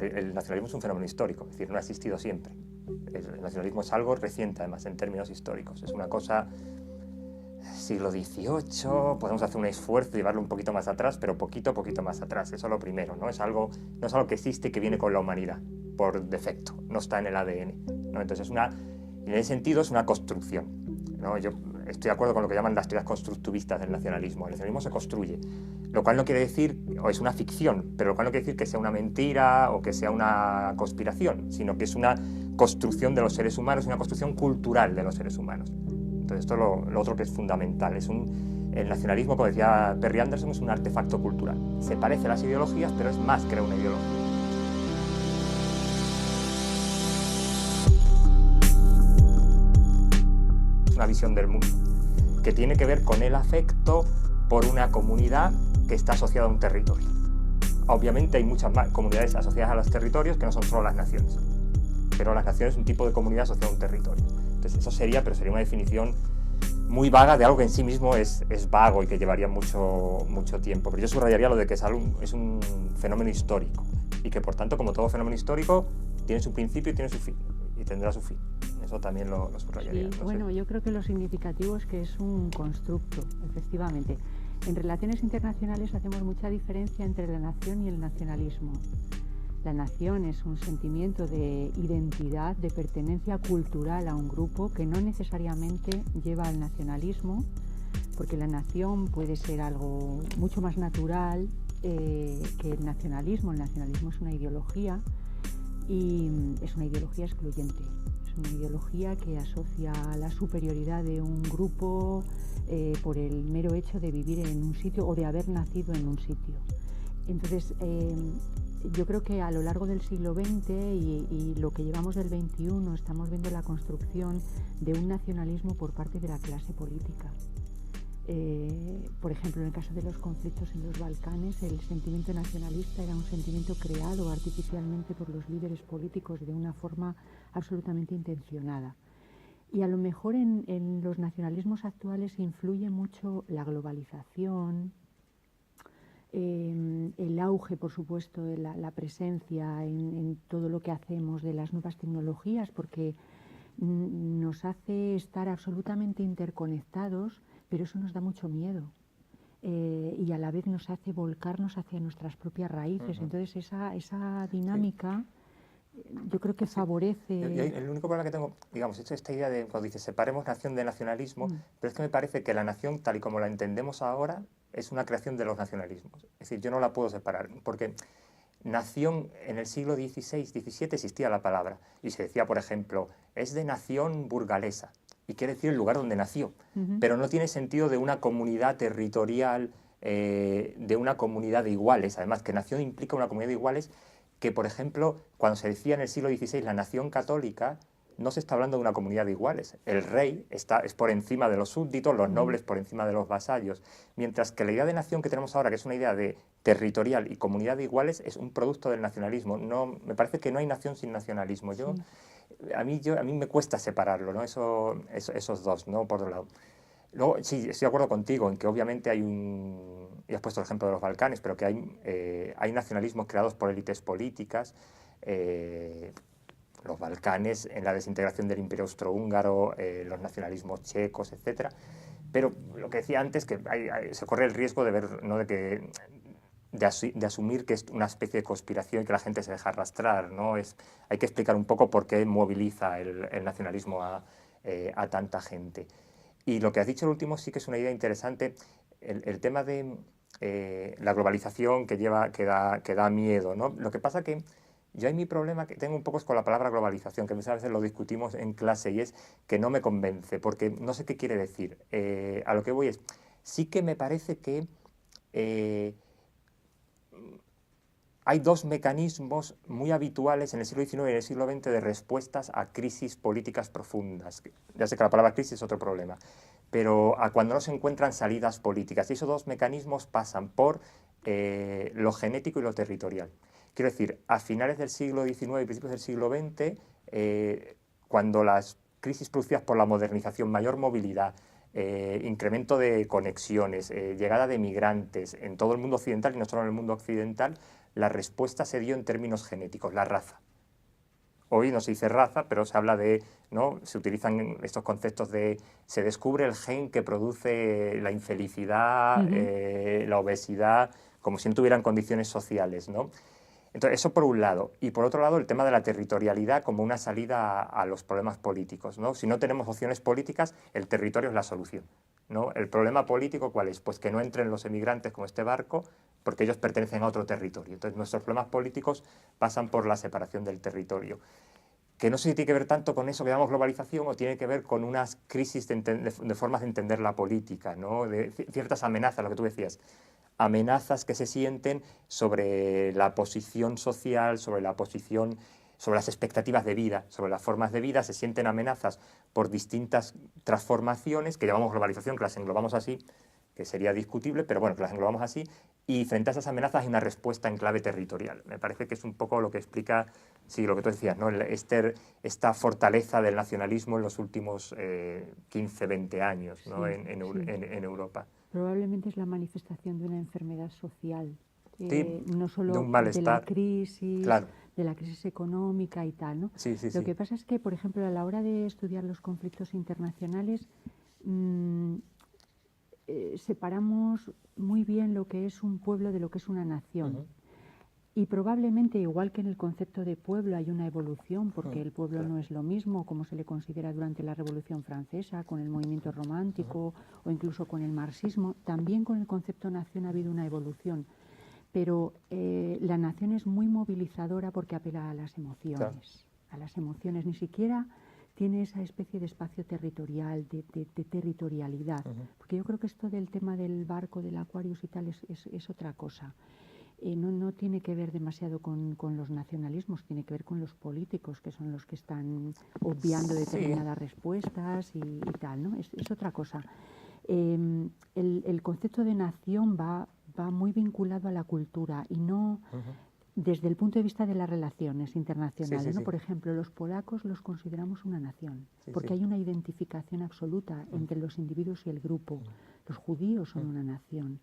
El nacionalismo es un fenómeno histórico, es decir, no ha existido siempre. El nacionalismo es algo reciente, además, en términos históricos. Es una cosa siglo XVIII, podemos hacer un esfuerzo y llevarlo un poquito más atrás, pero poquito más atrás. Eso es lo primero, ¿no? No es algo que existe y que viene con la humanidad, por defecto, no está en el ADN, ¿no? Entonces, en ese sentido, es una construcción, ¿no? Yo estoy de acuerdo con lo que llaman las teorías constructivistas del nacionalismo. El nacionalismo se construye, lo cual no quiere decir, o es una ficción, pero lo cual no quiere decir que sea una mentira o que sea una conspiración, sino que es una construcción de los seres humanos, una construcción cultural de los seres humanos. Entonces, esto es lo otro que es fundamental. El nacionalismo, como decía Perry Anderson, es un artefacto cultural. Se parece a las ideologías, pero es más que una ideología. Es una visión del mundo que tiene que ver con el afecto por una comunidad que está asociada a un territorio. Obviamente hay muchas más comunidades asociadas a los territorios que no son solo las naciones, pero las naciones es un tipo de comunidad asociada a un territorio. Entonces eso sería una definición muy vaga de algo que en sí mismo es vago y que llevaría mucho tiempo. Pero yo subrayaría lo de que es un fenómeno histórico y que, por tanto, como todo fenómeno histórico, tiene su principio y tiene su fin, y tendrá su fin. Eso también lo subrayaría. Sí, bueno, yo creo que lo significativo es que es un constructo, efectivamente. En relaciones internacionales hacemos mucha diferencia entre la nación y el nacionalismo. La nación es un sentimiento de identidad, de pertenencia cultural a un grupo que no necesariamente lleva al nacionalismo, porque la nación puede ser algo mucho más natural que el nacionalismo. El nacionalismo es una ideología y es una ideología excluyente. Es una ideología que asocia la superioridad de un grupo por el mero hecho de vivir en un sitio o de haber nacido en un sitio. Entonces, yo creo que a lo largo del siglo XX y lo que llevamos del XXI estamos viendo la construcción de un nacionalismo por parte de la clase política. Por ejemplo, en el caso de los conflictos en los Balcanes, el sentimiento nacionalista era un sentimiento creado artificialmente por los líderes políticos de una forma absolutamente intencionada. Y a lo mejor en los nacionalismos actuales influye mucho la globalización, el auge, por supuesto, de la presencia en todo lo que hacemos de las nuevas tecnologías, porque nos hace estar absolutamente interconectados, pero eso nos da mucho miedo. Y a la vez nos hace volcarnos hacia nuestras propias raíces. Entonces esa dinámica yo creo que favorece... El único problema que tengo, digamos, es esta idea de cuando dices separemos nación de nacionalismo, pero es que me parece que la nación, tal y como la entendemos ahora, es una creación de los nacionalismos. Es decir, yo no la puedo separar, porque nación en el siglo XVI, XVII existía la palabra, y se decía, por ejemplo, es de nación burgalesa, y quiere decir el lugar donde nació, pero no tiene sentido de una comunidad territorial, de una comunidad de iguales. Además, que nación implica una comunidad de iguales, que, por ejemplo, cuando se decía en el siglo XVI la nación católica, no se está hablando de una comunidad de iguales. El rey es por encima de los súbditos, los nobles por encima de los vasallos, mientras que la idea de nación que tenemos ahora, que es una idea de territorial y comunidad de iguales, es un producto del nacionalismo. No, me parece que no hay nación sin nacionalismo. A mí me cuesta separarlo, ¿no? Esos dos, ¿no? Por otro lado. Luego, sí, estoy de acuerdo contigo en que obviamente y has puesto el ejemplo de los Balcanes, pero que hay nacionalismos creados por élites políticas. Los Balcanes, en la desintegración del Imperio Austrohúngaro, los nacionalismos checos, etc. Pero lo que decía antes, que se corre el riesgo de ver, ¿no? de asumir que es una especie de conspiración y que la gente se deja arrastrar, ¿no? Hay que explicar un poco por qué moviliza el nacionalismo a tanta gente. Y lo que has dicho el último sí que es una idea interesante, el tema de la globalización que da miedo, ¿no? Lo que pasa que yo hay mi problema que tengo un poco es con la palabra globalización, que muchas veces lo discutimos en clase y es que no me convence, porque no sé qué quiere decir. A lo que voy es, sí que me parece que hay dos mecanismos muy habituales en el siglo XIX y en el siglo XX de respuestas a crisis políticas profundas. Ya sé que la palabra crisis es otro problema, pero a cuando no se encuentran salidas políticas. Y esos dos mecanismos pasan por lo genético y lo territorial. Quiero decir, a finales del siglo XIX y principios del siglo XX, cuando las crisis producidas por la modernización, mayor movilidad, incremento de conexiones, llegada de migrantes en todo el mundo occidental y no solo en el mundo occidental, la respuesta se dio en términos genéticos, la raza. Hoy no se dice raza, pero se habla de, ¿no? Se utilizan estos conceptos de, se descubre el gen que produce la infelicidad, la obesidad, como si no tuvieran condiciones sociales, ¿no? Entonces, eso por un lado. Y por otro lado, el tema de la territorialidad como una salida a los problemas políticos, ¿no? Si no tenemos opciones políticas, el territorio es la solución, ¿no? El problema político, ¿cuál es? Pues que no entren los emigrantes como este barco, porque ellos pertenecen a otro territorio. Entonces, nuestros problemas políticos pasan por la separación del territorio. Que no sé si tiene que ver tanto con eso que llamamos globalización o tiene que ver con unas crisis de formas de entender la política, ¿no? De ciertas amenazas, lo que tú decías. Amenazas que se sienten sobre la posición social, sobre la posición, sobre las expectativas de vida, sobre las formas de vida, se sienten amenazas por distintas transformaciones que llamamos globalización, que las englobamos así, que sería discutible, pero bueno, que las englobamos así, y frente a esas amenazas hay una respuesta en clave territorial. Me parece que es un poco lo que explica, sí, lo que tú decías, ¿no? Esta fortaleza del nacionalismo en los últimos 15, 20 años, ¿no? Sí, en Europa. Probablemente es la manifestación de una enfermedad social, Sí, no de solo un de la malestar. crisis, Claro. de la crisis económica y tal, ¿no? Sí, sí, Lo sí. que pasa es que, por ejemplo, a la hora de estudiar los conflictos internacionales, separamos muy bien lo que es un pueblo de lo que es una nación. Y probablemente, igual que en el concepto de pueblo hay una evolución, porque el pueblo no es lo mismo como se le considera durante la Revolución Francesa, con el movimiento romántico o incluso con el marxismo, también con el concepto nación ha habido una evolución. Pero la nación es muy movilizadora porque apela a las emociones. A las emociones, ni siquiera tiene esa especie de espacio territorial, de territorialidad. Porque yo creo que esto del tema del barco, del Aquarius y tal, es otra cosa. No tiene que ver demasiado con los nacionalismos, tiene que ver con los políticos, que son los que están obviando determinadas respuestas y tal, ¿no? Es otra cosa. El concepto de nación va muy vinculado a la cultura y no desde el punto de vista de las relaciones internacionales, ¿no? Por ejemplo, los polacos los consideramos una nación, porque hay una identificación absoluta entre los individuos y el grupo. Los judíos son una nación.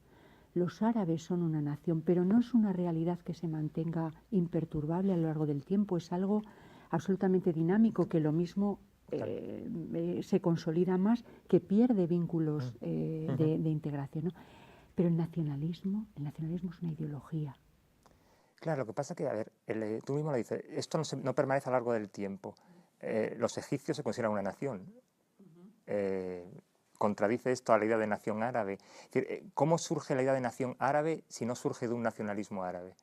Los árabes son una nación, pero no es una realidad que se mantenga imperturbable a lo largo del tiempo, es algo absolutamente dinámico que lo mismo se consolida más, que pierde vínculos de integración, ¿no? Pero el nacionalismo es una ideología. Claro, lo que pasa es que, a ver, tú mismo lo dices, esto no permanece a lo largo del tiempo. Los egipcios se consideran una nación. Contradice esto a la idea de nación árabe. Es decir, ¿cómo surge la idea de nación árabe si no surge de un nacionalismo árabe?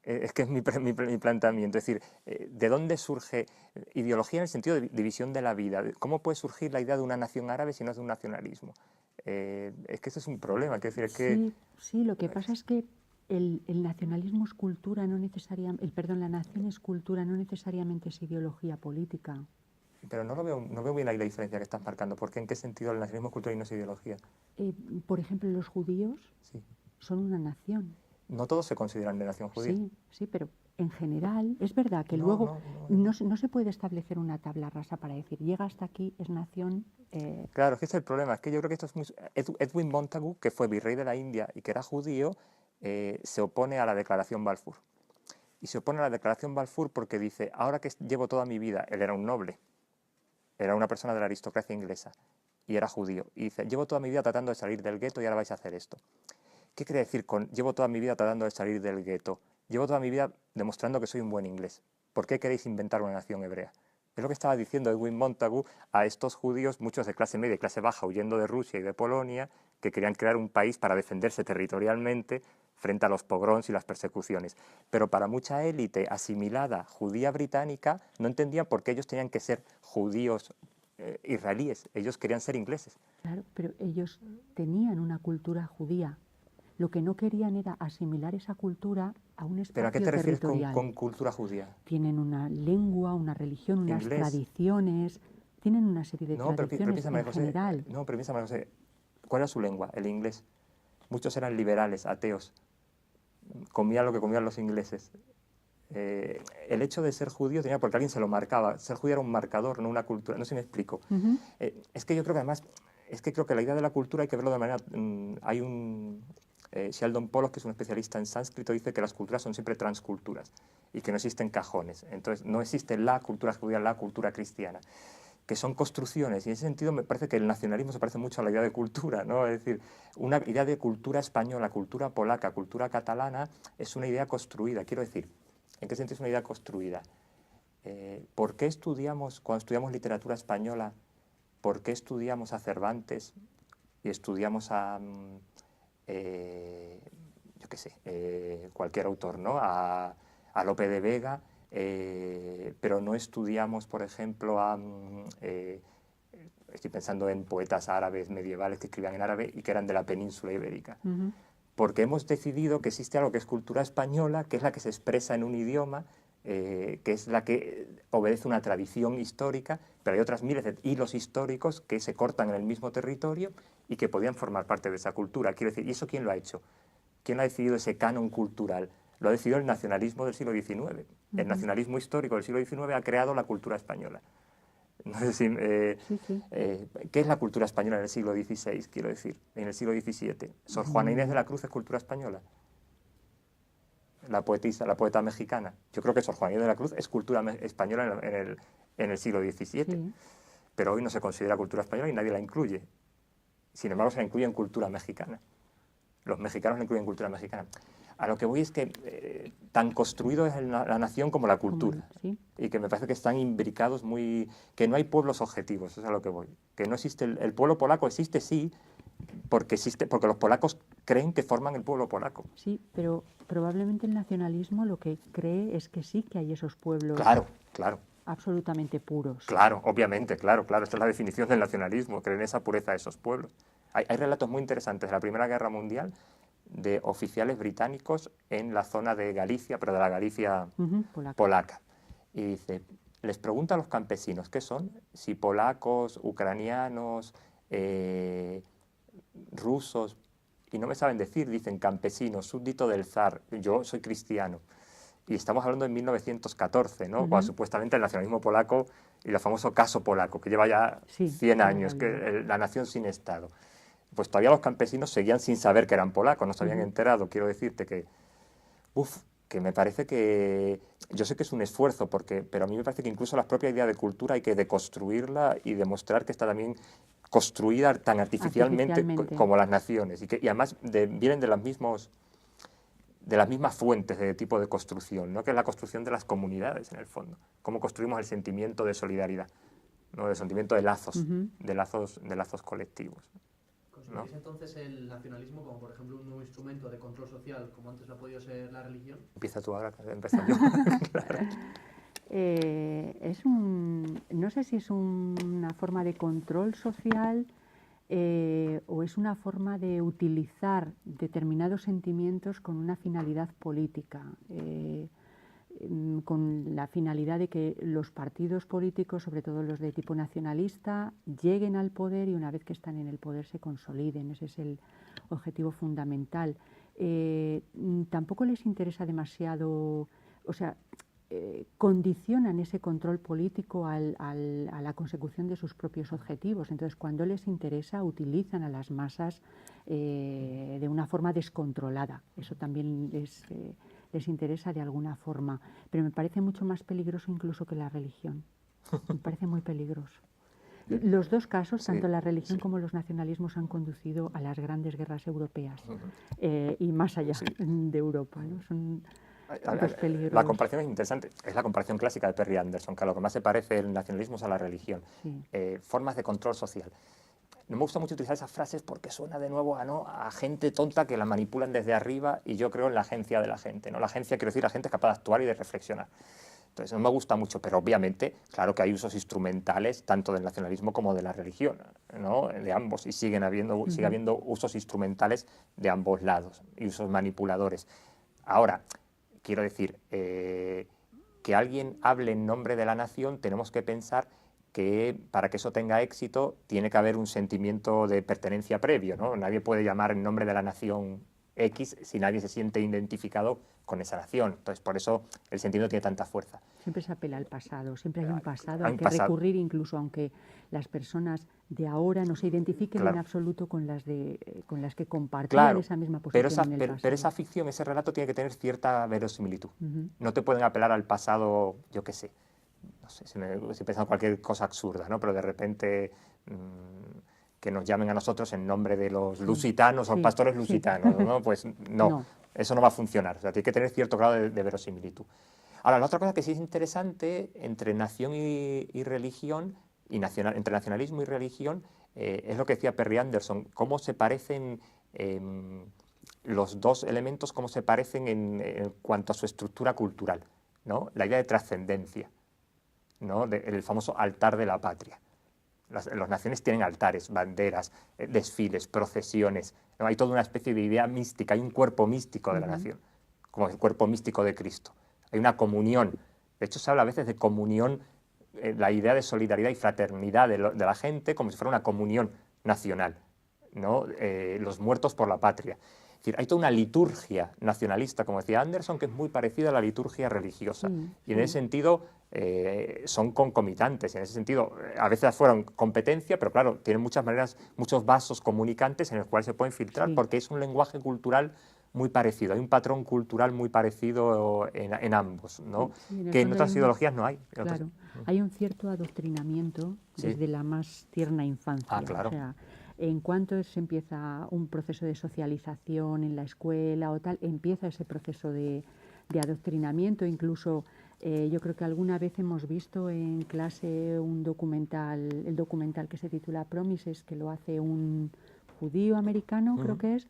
Es que es mi planteamiento. Es decir, ¿de dónde surge ideología en el sentido de división de la vida? ¿Cómo puede surgir la idea de una nación árabe si no es de un nacionalismo? Es que ese es un problema. Es decir, sí, lo que pasa es que el nacionalismo es cultura, no necesariamente, la nación es cultura, no necesariamente es ideología política. Pero no veo bien ahí la diferencia que estás marcando. ¿Por qué? ¿En qué sentido el nacionalismo es cultura y no es ideología? Por ejemplo, los judíos son una nación. No todos se consideran de nación judía. Sí, pero en general es verdad que luego no se puede establecer una tabla rasa para decir llega hasta aquí, es nación. Claro, es que ese es el problema. Es que yo creo que esto es muy... Edwin Montagu, que fue virrey de la India y que era judío, se opone a la Declaración Balfour. Y se opone a la Declaración Balfour porque dice, ahora que llevo toda mi vida, él era un noble, era una persona de la aristocracia inglesa y era judío. Y dice, llevo toda mi vida tratando de salir del gueto y ahora vais a hacer esto. ¿Qué quiere decir con llevo toda mi vida tratando de salir del gueto? Llevo toda mi vida demostrando que soy un buen inglés. ¿Por qué queréis inventar una nación hebrea? Es lo que estaba diciendo Edwin Montagu a estos judíos, muchos de clase media y clase baja, huyendo de Rusia y de Polonia, que querían crear un país para defenderse territorialmente frente a los pogroms y las persecuciones. Pero para mucha élite asimilada judía británica no entendían por qué ellos tenían que ser judíos israelíes. Ellos querían ser ingleses. Claro, pero ellos tenían una cultura judía. Lo que no querían era asimilar esa cultura a un espacio territorial. ¿Pero a qué te refieres con cultura judía? Tienen una lengua, una religión, unas tradiciones, tienen una serie de tradiciones en general. No, pero piensa, José, ¿cuál era su lengua? El inglés. Muchos eran liberales, ateos. Comían lo que comían los ingleses. El hecho de ser judío tenía porque alguien se lo marcaba. Ser judío era un marcador, no una cultura. No sé si me explico. Es que yo creo que además, creo que la idea de la cultura hay que verlo de manera... Sheldon Pollock, que es un especialista en sánscrito, dice que las culturas son siempre transculturas y que no existen cajones. Entonces, no existe la cultura judía, la cultura cristiana, que son construcciones, y en ese sentido me parece que el nacionalismo se parece mucho a la idea de cultura, ¿no? Es decir, una idea de cultura española, cultura polaca, cultura catalana, es una idea construida. Quiero decir, ¿en qué sentido es una idea construida? ¿Por qué estudiamos, cuando estudiamos literatura española, por qué estudiamos a Cervantes y estudiamos a, yo qué sé, cualquier autor, ¿no? A Lope de Vega, pero no estudiamos, por ejemplo, estoy pensando en poetas árabes medievales que escribían en árabe y que eran de la península ibérica? Porque hemos decidido que existe algo que es cultura española, que es la que se expresa en un idioma, que es la que obedece una tradición histórica, pero hay otras miles de hilos históricos que se cortan en el mismo territorio y que podían formar parte de esa cultura. Quiero decir, ¿y eso quién lo ha hecho? ¿Quién ha decidido ese canon cultural? Lo ha decidido el nacionalismo del siglo XIX. El nacionalismo histórico del siglo XIX ha creado la cultura española. No sé si, ¿qué es la cultura española en el siglo XVI, quiero decir, en el siglo XVII? ¿Sor Juana Inés de la Cruz es cultura española? La poetisa, la poeta mexicana. Yo creo que Sor Juana Inés de la Cruz es cultura española en el siglo XVII, pero hoy no se considera cultura española y nadie la incluye. Sin embargo, se la incluye en cultura mexicana. Los mexicanos la incluyen en cultura mexicana. A lo que voy es que tan construido es la nación como la cultura. Y que me parece que están imbricados que no hay pueblos objetivos, eso es a lo que voy. Que no existe, el pueblo polaco existe, sí, porque los polacos creen que forman el pueblo polaco. Sí, pero probablemente el nacionalismo lo que cree es que sí que hay esos pueblos. Claro, claro. Absolutamente puros. Claro, obviamente, claro. Esta es la definición del nacionalismo, creen esa pureza de esos pueblos. Hay relatos muy interesantes de la Primera Guerra Mundial de oficiales británicos en la zona de Galicia, pero de la Galicia polaca. Y dice, les pregunta a los campesinos qué son, si polacos, ucranianos, rusos, y no me saben decir, dicen campesinos, súbdito del zar, yo soy cristiano. Y estamos hablando de 1914, ¿no? Cuando supuestamente el nacionalismo polaco y el famoso caso polaco, que lleva ya 100 años, que la nación sin Estado. Pues todavía los campesinos seguían sin saber que eran polacos, no se habían enterado. Quiero decirte que, que me parece que, yo sé que es un esfuerzo, pero a mí me parece que incluso la propia idea de cultura hay que deconstruirla y demostrar que está también construida tan artificialmente. Como las naciones. Y además vienen de las mismas fuentes de tipo de construcción, ¿no? Que es la construcción de las comunidades, en el fondo. Cómo construimos el sentimiento de solidaridad, ¿no? El sentimiento de lazos, de lazos colectivos. ¿Consideráis entonces el nacionalismo como, por ejemplo, un nuevo instrumento de control social, como antes lo ha podido ser la religión? Empieza tú ahora, empezar yo. Claro. No sé si es una forma de control social o es una forma de utilizar determinados sentimientos con una finalidad política, con la finalidad de que los partidos políticos, sobre todo los de tipo nacionalista, lleguen al poder y una vez que están en el poder se consoliden. Ese es el objetivo fundamental. Tampoco les interesa demasiado, o sea, condicionan ese control político a la consecución de sus propios objetivos. Entonces, cuando les interesa, utilizan a las masas de una forma descontrolada. Eso también les interesa de alguna forma. Pero me parece mucho más peligroso incluso que la religión. Me parece muy peligroso. Los dos casos, tanto la religión como los nacionalismos, han conducido a las grandes guerras europeas y más allá de Europa, ¿no? Son la comparación es interesante. Es la comparación clásica de Perry Anderson, que a lo que más se parece el nacionalismo es a la religión. Formas de control social. No me gusta mucho utilizar esas frases porque suena de nuevo a gente tonta que la manipulan desde arriba, y yo creo en la agencia de la gente, ¿no? La agencia, quiero decir, la gente es capaz de actuar y de reflexionar. Entonces, no me gusta mucho, pero obviamente, claro que hay usos instrumentales tanto del nacionalismo como de la religión, ¿no? De ambos, y sigue habiendo usos instrumentales de ambos lados y usos manipuladores. Ahora, quiero decir, que alguien hable en nombre de la nación, tenemos que pensar que para que eso tenga éxito tiene que haber un sentimiento de pertenencia previo, ¿no? Nadie puede llamar en nombre de la nación X si nadie se siente identificado con esa nación. Entonces, por eso el sentimiento tiene tanta fuerza. Siempre se apela al pasado, siempre hay un pasado Hay al un que pasado. recurrir, incluso aunque las personas de ahora no se identifiquen Claro. en absoluto con las que compartían esa misma posición en el pasado. Pero esa ficción, ese relato tiene que tener cierta verosimilitud. Ujú. No te pueden apelar al pasado, yo qué sé, no sé, si pensando en cualquier cosa absurda, ¿no? Pero de repente que nos llamen a nosotros en nombre de los lusitanos o pastores lusitanos, ¿no? Pues no, eso no va a funcionar. O sea, tiene que tener cierto grado de verosimilitud. Ahora, la otra cosa que sí es interesante entre nación y religión, entre nacionalismo y religión, es lo que decía Perry Anderson, cómo se parecen los dos elementos, cómo se parecen en cuanto a su estructura cultural, ¿no? La idea de trascendencia, ¿no? El famoso altar de la patria. Las naciones tienen altares, banderas, desfiles, procesiones, ¿no? Hay toda una especie de idea mística, hay un cuerpo místico de la nación, como el cuerpo místico de Cristo. Hay una comunión. De hecho, se habla a veces de comunión, la idea de solidaridad y fraternidad de la gente como si fuera una comunión nacional, ¿no? Los muertos por la patria. Es decir, hay toda una liturgia nacionalista, como decía Anderson, que es muy parecida a la liturgia religiosa. Y en ese sentido son concomitantes. En ese sentido, a veces fueron competencia, pero claro, tienen muchas maneras, muchos vasos comunicantes en los cuales se pueden filtrar, porque es un lenguaje cultural muy parecido, hay un patrón cultural muy parecido en ambos, ¿no? Que en otras ideologías no hay. Claro, hay un cierto adoctrinamiento desde la más tierna infancia. Ah, claro. O sea, en cuanto se empieza un proceso de socialización en la escuela o tal, empieza ese proceso de adoctrinamiento. Incluso yo creo que alguna vez hemos visto en clase el documental que se titula Promises, que lo hace un judío americano, creo que es,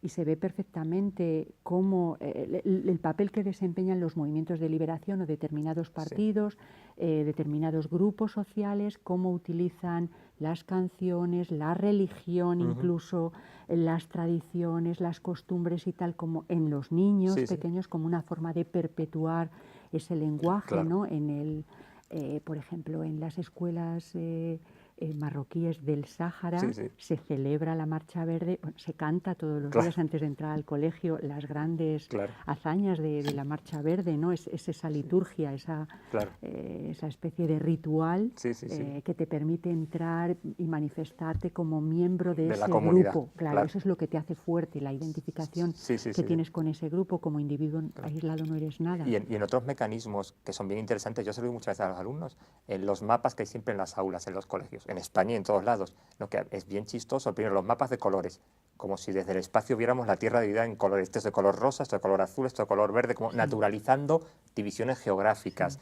y se ve perfectamente cómo el papel que desempeñan los movimientos de liberación o determinados partidos, determinados grupos sociales, cómo utilizan las canciones, la religión, incluso las tradiciones, las costumbres y tal, como en los niños pequeños, como una forma de perpetuar ese lenguaje, ¿no? Por ejemplo, en las escuelas marroquíes del Sáhara se celebra la Marcha Verde, se canta todos los días antes de entrar al colegio las grandes hazañas de la Marcha Verde, ¿no? Es esa liturgia, esa especie de ritual que te permite entrar y manifestarte como miembro de ese grupo. Claro, eso es lo que te hace fuerte, la identificación que tienes con ese grupo. Como individuo aislado no eres nada. Y en otros mecanismos que son bien interesantes, yo se lo digo muchas veces a los alumnos, en los mapas que hay siempre en las aulas, en los colegios, en España y en todos lados, ¿no? Que es bien chistoso. Primero, los mapas de colores, como si desde el espacio viéramos la Tierra dividida en colores. Este es de color rosa, esto de color azul, esto de color verde, como naturalizando divisiones geográficas.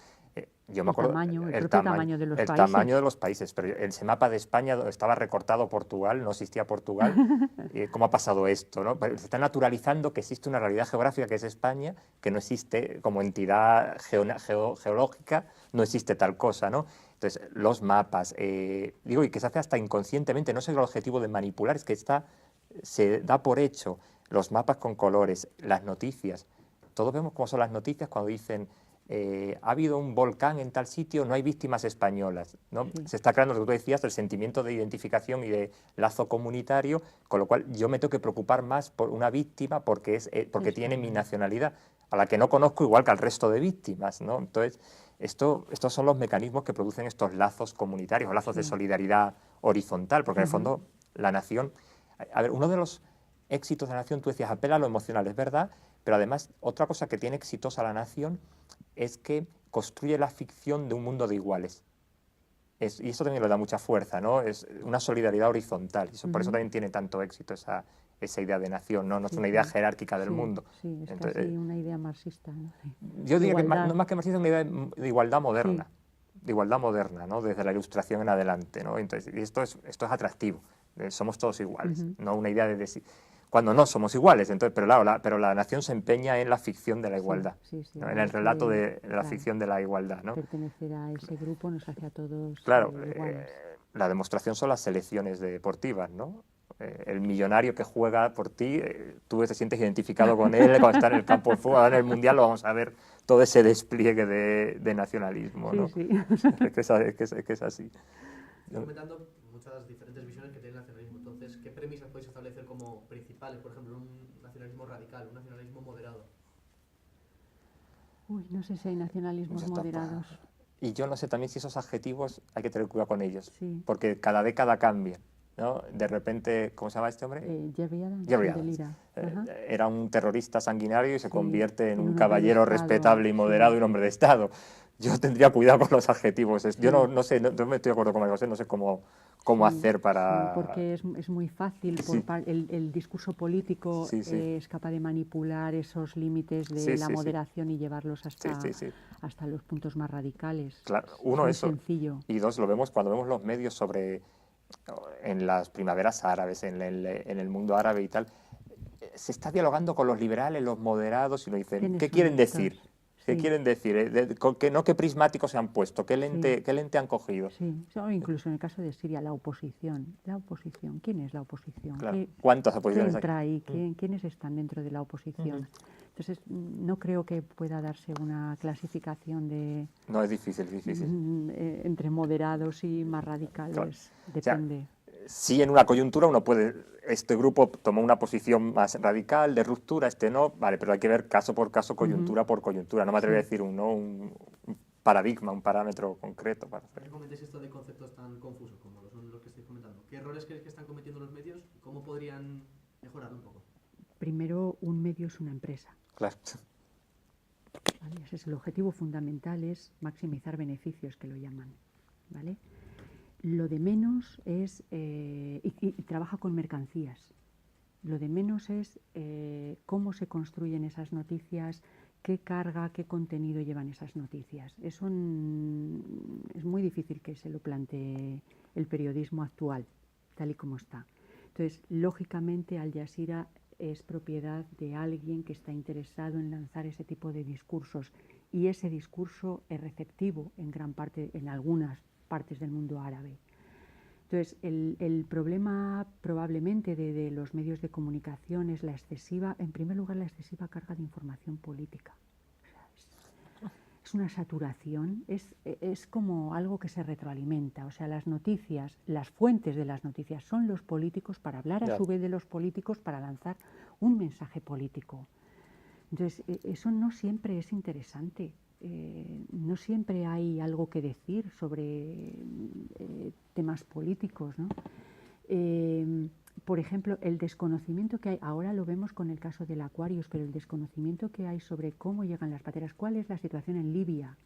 Yo me acuerdo el propio tamaño de los países. El tamaño de los países, pero ese mapa de España donde estaba recortado Portugal, no existía Portugal. ¿Cómo ha pasado esto, no? Se está naturalizando que existe una realidad geográfica que es España, que no existe como entidad geológica, no existe tal cosa, ¿no? Entonces, los mapas, digo, y que se hace hasta inconscientemente, no es el objetivo de manipular, es que se da por hecho los mapas con colores, las noticias. Todos vemos cómo son las noticias cuando dicen ha habido un volcán en tal sitio, no hay víctimas españolas, ¿no? Se está creando, lo que tú decías, el sentimiento de identificación y de lazo comunitario, con lo cual yo me tengo que preocupar más por una víctima porque tiene mi nacionalidad, a la que no conozco igual que al resto de víctimas, ¿no? Entonces, estos son los mecanismos que producen estos lazos comunitarios, o lazos de solidaridad horizontal, porque en el fondo la nación... A ver, uno de los éxitos de la nación, tú decías, apela a lo emocional, es verdad, pero además otra cosa que tiene exitosa la nación es que construye la ficción de un mundo de iguales. Y eso también le da mucha fuerza, ¿no? Es una solidaridad horizontal, y por eso también tiene tanto éxito esa idea de nación, ¿no? No es una idea jerárquica del mundo. Sí, es casi una idea marxista, ¿no? Yo diría que no más que marxista, es una idea de igualdad moderna. De igualdad moderna, ¿no? Desde la Ilustración en adelante, ¿no? Entonces, y esto es atractivo, somos todos iguales, no una idea de cuando no somos iguales, entonces, pero la nación se empeña en la ficción de la igualdad, ¿no? En el relato de la ficción de la igualdad, ¿no? Pertenecer a ese grupo nos hace a todos iguales. La demostración son las selecciones deportivas, ¿no? El millonario que juega por ti, tú te sientes identificado con él cuando está en el campo de fútbol. Ahora en el Mundial lo vamos a ver, todo ese despliegue de nacionalismo, ¿no? Es que es así. Estoy comentando muchas diferentes visiones que tiene el nacionalismo. Entonces, ¿qué premisas podéis establecer como principales? Por ejemplo, un nacionalismo radical, un nacionalismo moderado? Uy, no sé si hay nacionalismos moderados. Y yo no sé también si esos adjetivos hay que tener cuidado con ellos, Sí. porque cada década cambia, ¿no? De repente, ¿cómo se llama este hombre? Jerry Adams. Jerry el de Adams. Lira. Ajá. Era un terrorista sanguinario y se Sí, convierte en en un un hombre de caballero Estado, respetable y moderado sí. y un hombre de Estado. Yo tendría cuidado con los adjetivos. Yo Sí. no sé, no me estoy de acuerdo con María José, no sé cómo Sí, hacer para... sí, porque es muy fácil, Sí. el discurso político Sí, sí. es capaz de manipular esos límites de Sí, la sí, sí. moderación y llevarlos hasta, Sí, sí, sí. hasta los puntos más radicales. Claro, Es uno, muy eso. sencillo. Y dos, lo vemos cuando vemos los medios sobre... en las primaveras árabes, en el mundo árabe y tal, se está dialogando con los liberales, los moderados, y nos dicen, ¿Quiénes ¿qué son quieren estos? decir? ¿Qué Sí. quieren decir? ¿Qué prismáticos se han puesto? ¿Qué lente, Sí. qué lente han cogido? Sí, o incluso en el caso de Siria, la oposición. La oposición, ¿quién es la oposición? Claro. ¿Qué ¿Cuántas oposiciones entra hay? ahí? ¿Quiénes están dentro de la oposición? Entonces, no creo que pueda darse una clasificación de No, es difícil, es difícil. entre moderados y más radicales. Claro. Depende. Sí, en una coyuntura uno puede, este grupo tomó una posición más radical, de ruptura, este no, vale, pero hay que ver caso por caso, coyuntura por coyuntura. No me atrevo a decir un paradigma, un parámetro concreto para hacer. ¿Por qué comentáis esto de conceptos tan confusos como son los que estáis comentando? ¿Qué errores creéis que están cometiendo los medios y cómo podrían mejorarlo un poco? Primero, un medio es una empresa. Claro. ¿Vale? Ese es el objetivo fundamental, es maximizar beneficios, que lo llaman. ¿Vale? Lo de menos es, y trabaja con mercancías, lo de menos es cómo se construyen esas noticias, qué carga, qué contenido llevan esas noticias. Eso es muy difícil que se lo plantee el periodismo actual, tal y como está. Entonces, lógicamente, Al Jazeera es propiedad de alguien que está interesado en lanzar ese tipo de discursos, y ese discurso es receptivo en gran parte, en algunas partes del mundo árabe. Entonces, el problema probablemente de los medios de comunicación es la excesiva, en primer lugar, la excesiva carga de información política. O sea, es una saturación, es como algo que se retroalimenta. O sea, las noticias, las fuentes de las noticias son los políticos para hablar a su vez de los políticos para lanzar un mensaje político. Entonces, eso no siempre es interesante. No siempre hay algo que decir sobre temas políticos, ¿no? Por ejemplo, el desconocimiento que hay, ahora lo vemos con el caso del Aquarius, pero el desconocimiento que hay sobre cómo llegan las pateras, cuál es la situación en Libia.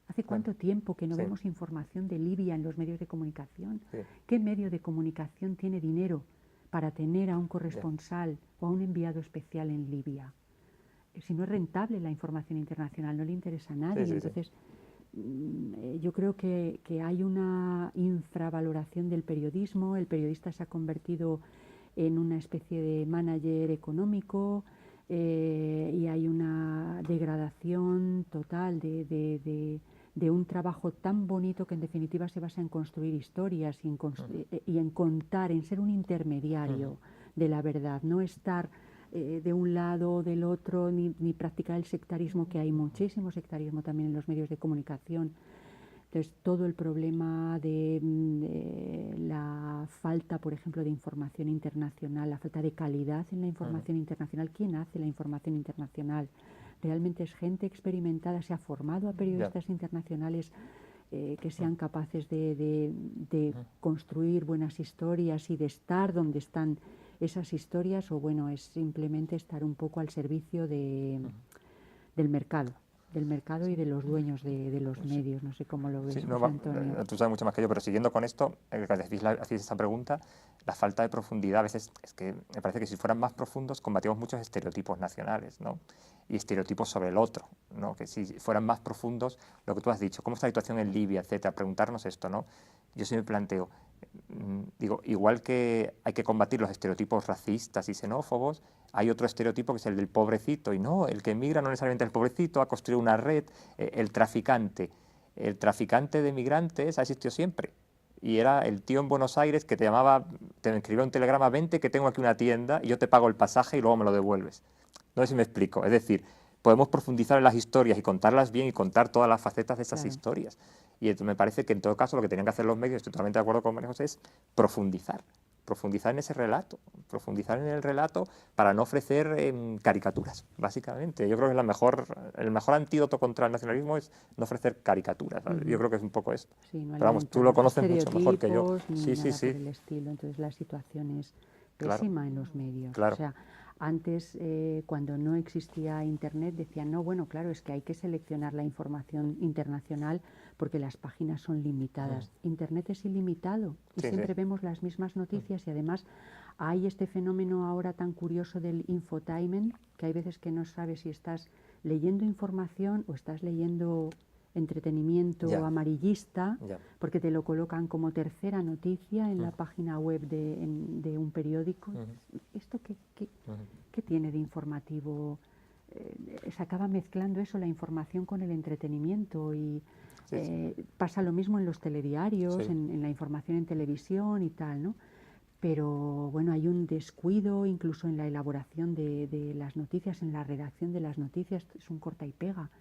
¿Hace cuánto tiempo que no vemos información de Libia en los medios de comunicación? Sí. ¿Qué medio de comunicación tiene dinero para tener a un corresponsal o a un enviado especial en Libia? Si no es rentable la información internacional, no le interesa a nadie. Entonces, yo creo que hay una infravaloración del periodismo. El periodista se ha convertido en una especie de manager económico, y hay una degradación total de un trabajo tan bonito que en definitiva se basa en construir historias y en contar, en ser un intermediario de la verdad, no estar de un lado o del otro, ni practicar el sectarismo, que hay muchísimo sectarismo también en los medios de comunicación. Entonces, todo el problema de la falta, por ejemplo, de información internacional, la falta de calidad en la información internacional. ¿Quién hace la información internacional? Realmente es gente experimentada, se ha formado a periodistas internacionales que sean capaces de construir buenas historias y de estar donde están esas historias, o bueno, es simplemente estar un poco al servicio del mercado y de los dueños de los medios. No sé cómo lo ves, Sí, José Antonio. tú sabes mucho más que yo, pero siguiendo con esto, hacéis esta pregunta, la falta de profundidad, a veces es que me parece que si fueran más profundos combatimos muchos estereotipos nacionales, ¿no? Y estereotipos sobre el otro, ¿no? Que si fueran más profundos, lo que tú has dicho, cómo está la situación en Libia, etcétera, preguntarnos esto, ¿no? Yo sí me planteo, digo, igual que hay que combatir los estereotipos racistas y xenófobos, hay otro estereotipo que es el del pobrecito, y no, el que emigra no necesariamente el pobrecito, ha construido una red, el traficante. El traficante de migrantes ha existido siempre, y era el tío en Buenos Aires que te llamaba, te escribía un telegrama, vente que tengo aquí una tienda y yo te pago el pasaje y luego me lo devuelves. No sé si me explico, es decir, podemos profundizar en las historias y contarlas bien y contar todas las facetas de esas historias. Y me parece que en todo caso lo que tenían que hacer los medios, estoy totalmente de acuerdo con María José, es profundizar profundizar en ese relato, profundizar en el relato para no ofrecer caricaturas, básicamente. Yo creo que el mejor antídoto contra el nacionalismo es no ofrecer caricaturas, ¿vale? Yo creo que es un poco esto. Sí, no pero vamos, tú lo conoces mucho mejor que yo. Ni nada por el estilo. Entonces la situación es pésima en los medios. Claro. O sea, antes, cuando no existía Internet, decían, no, bueno, claro, es que hay que seleccionar la información internacional porque las páginas son limitadas. Internet es ilimitado y siempre vemos las mismas noticias y además hay este fenómeno ahora tan curioso del infotainment, que hay veces que no sabes si estás leyendo información o estás leyendo entretenimiento amarillista, porque te lo colocan como tercera noticia en la página web de un periódico. ¿Esto qué tiene de informativo? Se acaba mezclando eso, la información con el entretenimiento y pasa lo mismo en los telediarios, en la información en televisión y tal, ¿no? Pero bueno, hay un descuido incluso en la elaboración de las noticias, en la redacción de las noticias, es un corta y pega.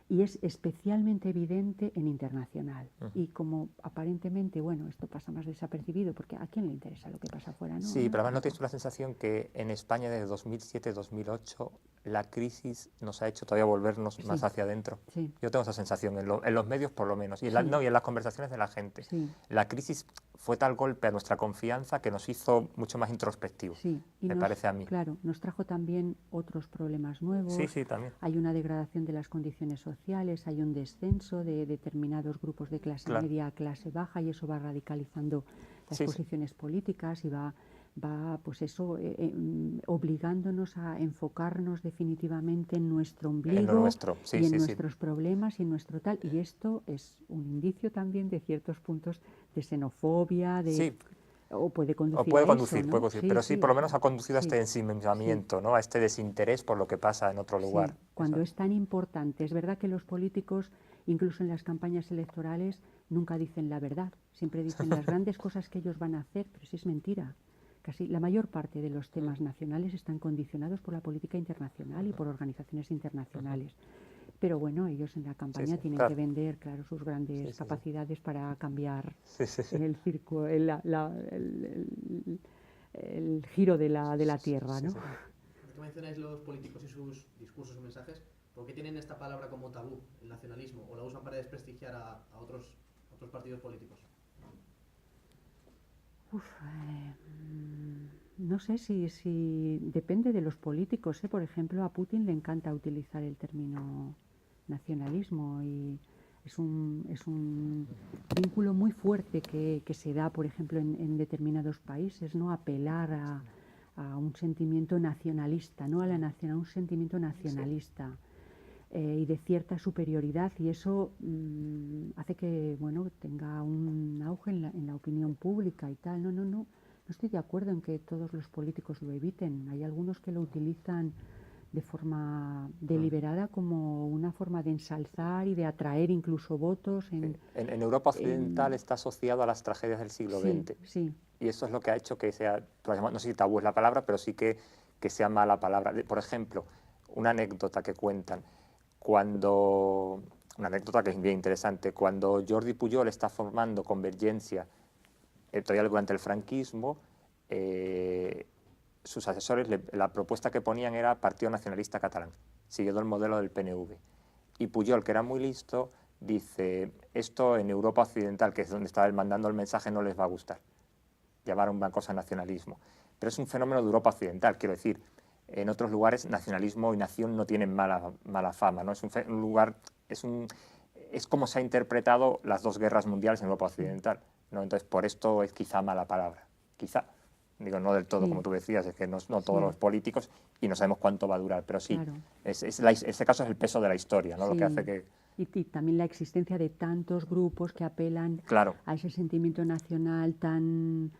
Y es especialmente evidente en internacional. Y como aparentemente, bueno, esto pasa más desapercibido, porque ¿a quién le interesa lo que pasa afuera? ¿No? Sí, pero además ¿no tienes la sensación que en España desde 2007-2008 la crisis nos ha hecho todavía volvernos más hacia adentro? Sí. Yo tengo esa sensación, en los medios por lo menos, y en las conversaciones de la gente. La crisis fue tal golpe a nuestra confianza que nos hizo mucho más introspectivos, me parece a mí. Claro, nos trajo también otros problemas nuevos. Sí, también. Hay una degradación de las condiciones sociales, hay un descenso de determinados grupos de clase media a clase baja y eso va radicalizando las posiciones políticas y va pues eso, obligándonos a enfocarnos definitivamente en nuestro ombligo y en nuestros problemas y en nuestro tal. Y esto es un indicio también de ciertos puntos de xenofobia, o puede conducir a eso, ¿no? Pero por lo menos ha conducido a este ensimismamiento, ¿no? A este desinterés por lo que pasa en otro lugar. Cuando es tan importante. Es verdad que los políticos, incluso en las campañas electorales, nunca dicen la verdad. Siempre dicen las grandes cosas que ellos van a hacer, pero sí es mentira. Casi la mayor parte de los temas nacionales están condicionados por la política internacional y por organizaciones internacionales. Pero bueno, ellos en la campaña tienen que vender, claro, sus grandes capacidades para cambiar el circo, el giro de la Tierra, ¿no? ¿Por qué mencionáis los políticos y sus discursos o mensajes? ¿Por qué tienen esta palabra como tabú, el nacionalismo, o la usan para desprestigiar a otros partidos políticos? No sé si depende de los políticos, ¿eh? Por ejemplo, a Putin le encanta utilizar el término nacionalismo y es un vínculo muy fuerte que se da, por ejemplo, en determinados países, ¿no? Apelar a un sentimiento nacionalista, no a la nación, a un sentimiento nacionalista. Y de cierta superioridad, y eso hace que tenga un auge en la opinión pública y tal. No estoy de acuerdo en que todos los políticos lo eviten. Hay algunos que lo utilizan de forma deliberada como una forma de ensalzar y de atraer incluso votos. En Europa Occidental está asociado a las tragedias del siglo XX. Sí. Y eso es lo que ha hecho que sea, no sé si tabú es la palabra, pero sí que sea mala palabra. Por ejemplo, una anécdota que cuentan. Una anécdota que es bien interesante, cuando Jordi Pujol está formando Convergencia, todavía durante el franquismo, sus asesores, la propuesta que ponían era Partido Nacionalista Catalán, siguiendo el modelo del PNV. Y Pujol, que era muy listo, dice, esto en Europa Occidental, que es donde estaba él mandando el mensaje, no les va a gustar, llamar a una cosa nacionalismo. Pero es un fenómeno de Europa Occidental, quiero decir. En otros lugares, nacionalismo y nación no tienen mala fama, ¿no? Es un lugar, es como se ha interpretado las dos guerras mundiales en Europa Occidental, ¿no? Entonces, por esto es quizá mala palabra. Quizá. Digo, no del todo, como tú decías, es que no todos los políticos y no sabemos cuánto va a durar, pero sí, claro. Ese caso es el peso de la historia, ¿no? Lo que hace que... Y también la existencia de tantos grupos que apelan a ese sentimiento nacional tan...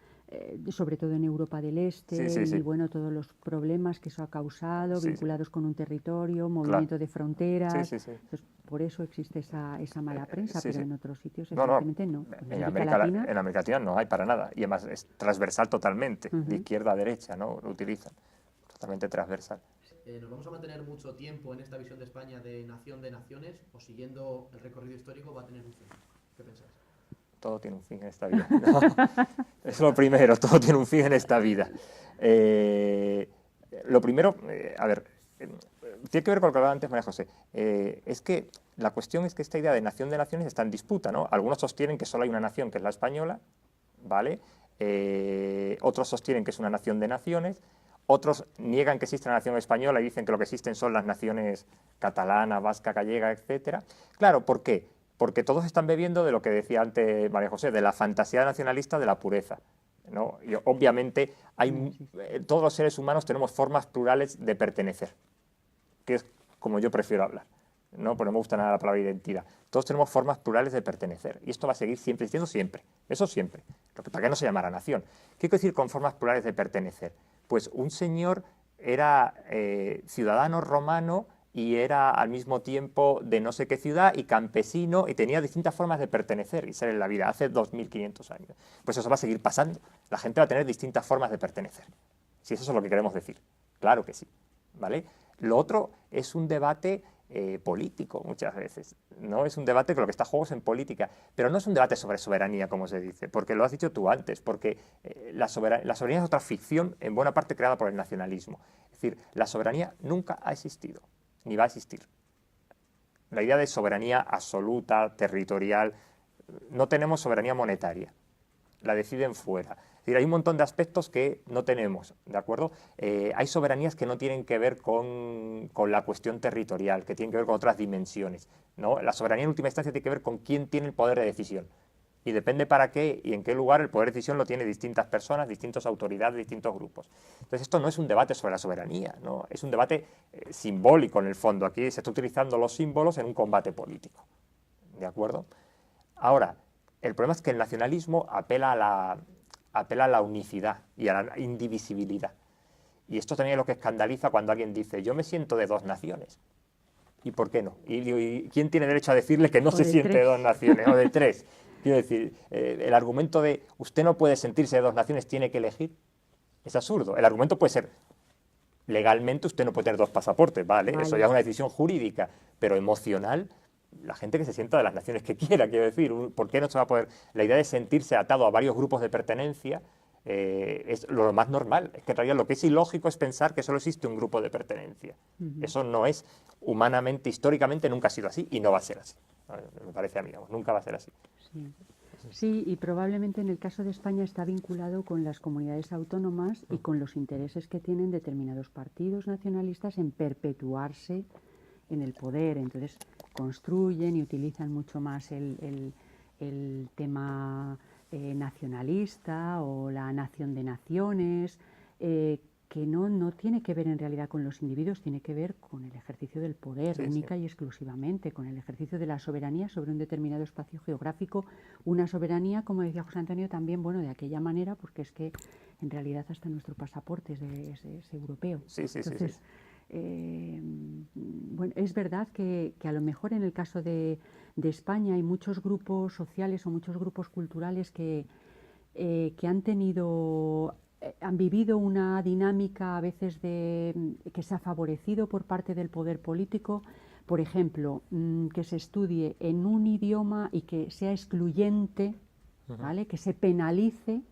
sobre todo en Europa del Este, y bueno, todos los problemas que eso ha causado, vinculados con un territorio, movimiento de fronteras. Entonces, por eso existe esa mala prensa, pero en otros sitios evidentemente no. En América Latina no hay para nada, y además es transversal totalmente, de izquierda a derecha, ¿no? Lo utilizan, totalmente transversal. ¿Nos vamos a mantener mucho tiempo en esta visión de España de nación de naciones, o siguiendo el recorrido histórico va a tener un fin? ¿Qué pensáis? todo tiene un fin en esta vida. ¿No? Es lo primero, todo tiene un fin en esta vida. Lo primero, a ver, tiene que ver con lo que hablaba antes María José. Es que la cuestión es que esta idea de nación de naciones está en disputa, ¿no? Algunos sostienen que solo hay una nación, que es la española, ¿vale? Otros sostienen que es una nación de naciones. Otros niegan que existe una nación española y dicen que lo que existen son las naciones catalana, vasca, gallega, etcétera. Claro, ¿por qué? Porque todos están bebiendo de lo que decía antes María José, de la fantasía nacionalista de la pureza, ¿no? Y obviamente todos los seres humanos tenemos formas plurales de pertenecer, que es como yo prefiero hablar, ¿no? Porque no me gusta nada la palabra identidad. Todos tenemos formas plurales de pertenecer y esto va a seguir siempre existiendo siempre, eso siempre. Lo que para qué no se llamara nación. ¿Qué quiero decir con formas plurales de pertenecer? Pues un señor era ciudadano romano y era al mismo tiempo de no sé qué ciudad y campesino y tenía distintas formas de pertenecer y ser en la vida hace 2500 años. Pues eso va a seguir pasando. La gente va a tener distintas formas de pertenecer. Si eso es lo que queremos decir. Claro que sí. ¿Vale? Lo otro es un debate político muchas veces, ¿no? Es un debate que lo que está a juego es en política, pero no es un debate sobre soberanía, como se dice, porque lo has dicho tú antes, porque la soberanía es otra ficción en buena parte creada por el nacionalismo. Es decir, la soberanía nunca ha existido, ni va a existir. La idea de soberanía absoluta, territorial, no tenemos soberanía monetaria, la deciden fuera. Es decir, hay un montón de aspectos que no tenemos, ¿de acuerdo? Hay soberanías que no tienen que ver con la cuestión territorial, que tienen que ver con otras dimensiones, ¿no? La soberanía en última instancia tiene que ver con quién tiene el poder de decisión. Y depende para qué y en qué lugar el poder de decisión lo tiene distintas personas, distintas autoridades, distintos grupos. Entonces esto no es un debate sobre la soberanía, ¿no? Es un debate simbólico en el fondo. Aquí se está utilizando los símbolos en un combate político, ¿de acuerdo? Ahora, el problema es que el nacionalismo apela a la unicidad y a la indivisibilidad. Y esto también es lo que escandaliza cuando alguien dice, yo me siento de dos naciones. ¿Y por qué no? ¿Y quién tiene derecho a decirle que no se siente de dos naciones o de tres? Quiero decir, el argumento de usted no puede sentirse de dos naciones, tiene que elegir, es absurdo. El argumento puede ser, legalmente usted no puede tener dos pasaportes, ¿vale? Eso ya es una decisión jurídica, pero emocional, la gente que se sienta de las naciones que quiera, quiero decir, ¿por qué no se va a poder? La idea de sentirse atado a varios grupos de pertenencia es lo más normal. Es que en realidad lo que es ilógico es pensar que solo existe un grupo de pertenencia. Eso no es humanamente, históricamente, nunca ha sido así y no va a ser así. Me parece a mí, nunca va a ser así. Sí. Sí, y probablemente en el caso de España está vinculado con las comunidades autónomas y con los intereses que tienen determinados partidos nacionalistas en perpetuarse en el poder. Entonces construyen y utilizan mucho más el tema nacionalista o la nación de naciones, que no tiene que ver en realidad con los individuos, tiene que ver con el ejercicio del poder, única y exclusivamente, con el ejercicio de la soberanía sobre un determinado espacio geográfico, una soberanía, como decía José Antonio, también, bueno, de aquella manera, porque es que en realidad hasta nuestro pasaporte es europeo. Entonces, bueno, es verdad que a lo mejor en el caso de España hay muchos grupos sociales o muchos grupos culturales que han vivido una dinámica a veces que se ha favorecido por parte del poder político, por ejemplo, que se estudie en un idioma y que sea excluyente, ¿vale? Que se penalice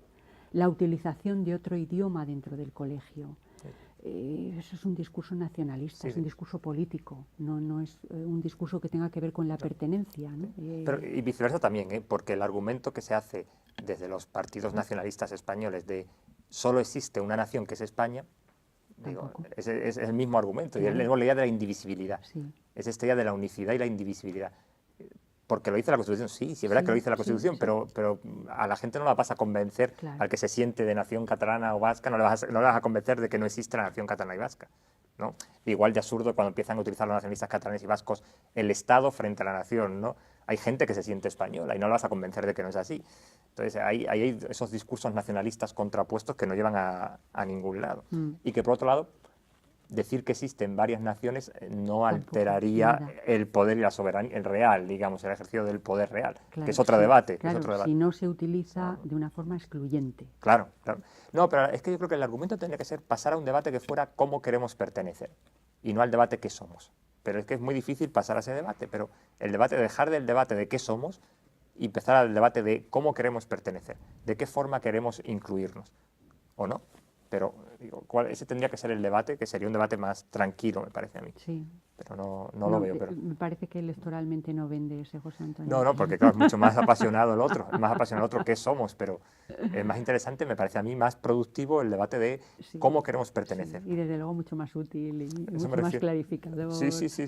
la utilización de otro idioma dentro del colegio. Eso es un discurso nacionalista, es un discurso político, no es un discurso que tenga que ver con la pertenencia, ¿no? Pero, y viceversa también, porque el argumento que se hace desde los partidos nacionalistas españoles de solo existe una nación que es España, digo, es el mismo argumento, y es la idea de la indivisibilidad, es esta idea de la unicidad y la indivisibilidad. Porque lo dice la Constitución, sí, es verdad que lo dice la Constitución, pero a la gente no la vas a convencer, al que se siente de nación catalana o vasca, no le vas a convencer de que no existe la nación catalana y vasca, ¿no? Igual de absurdo cuando empiezan a utilizar los nacionalistas catalanes y vascos el Estado frente a la nación, ¿no? Hay gente que se siente española y no la vas a convencer de que no es así. Entonces, hay esos discursos nacionalistas contrapuestos que no llevan a ningún lado. Y que, por otro lado, decir que existen varias naciones no alteraría el poder y la soberanía, el real, digamos, el ejercicio del poder real, que es otro debate. Claro, si no se utiliza de una forma excluyente. Claro. No, pero es que yo creo que el argumento tendría que ser pasar a un debate que fuera cómo queremos pertenecer y no al debate qué somos. Pero es que es muy difícil pasar a ese debate, pero el debate, dejar del debate de qué somos, y empezar el debate de cómo queremos pertenecer, de qué forma queremos incluirnos, o no. Pero digo, ese tendría que ser el debate, que sería un debate más tranquilo, me parece a mí. Sí. Pero no lo veo. Pero... Me parece que electoralmente no vende ese José Antonio. No, porque claro, es mucho más apasionado el otro, es más apasionado el otro que somos, pero es más interesante, me parece a mí más productivo el debate de cómo queremos pertenecer. Sí, y desde luego mucho más útil y mucho más clarificador,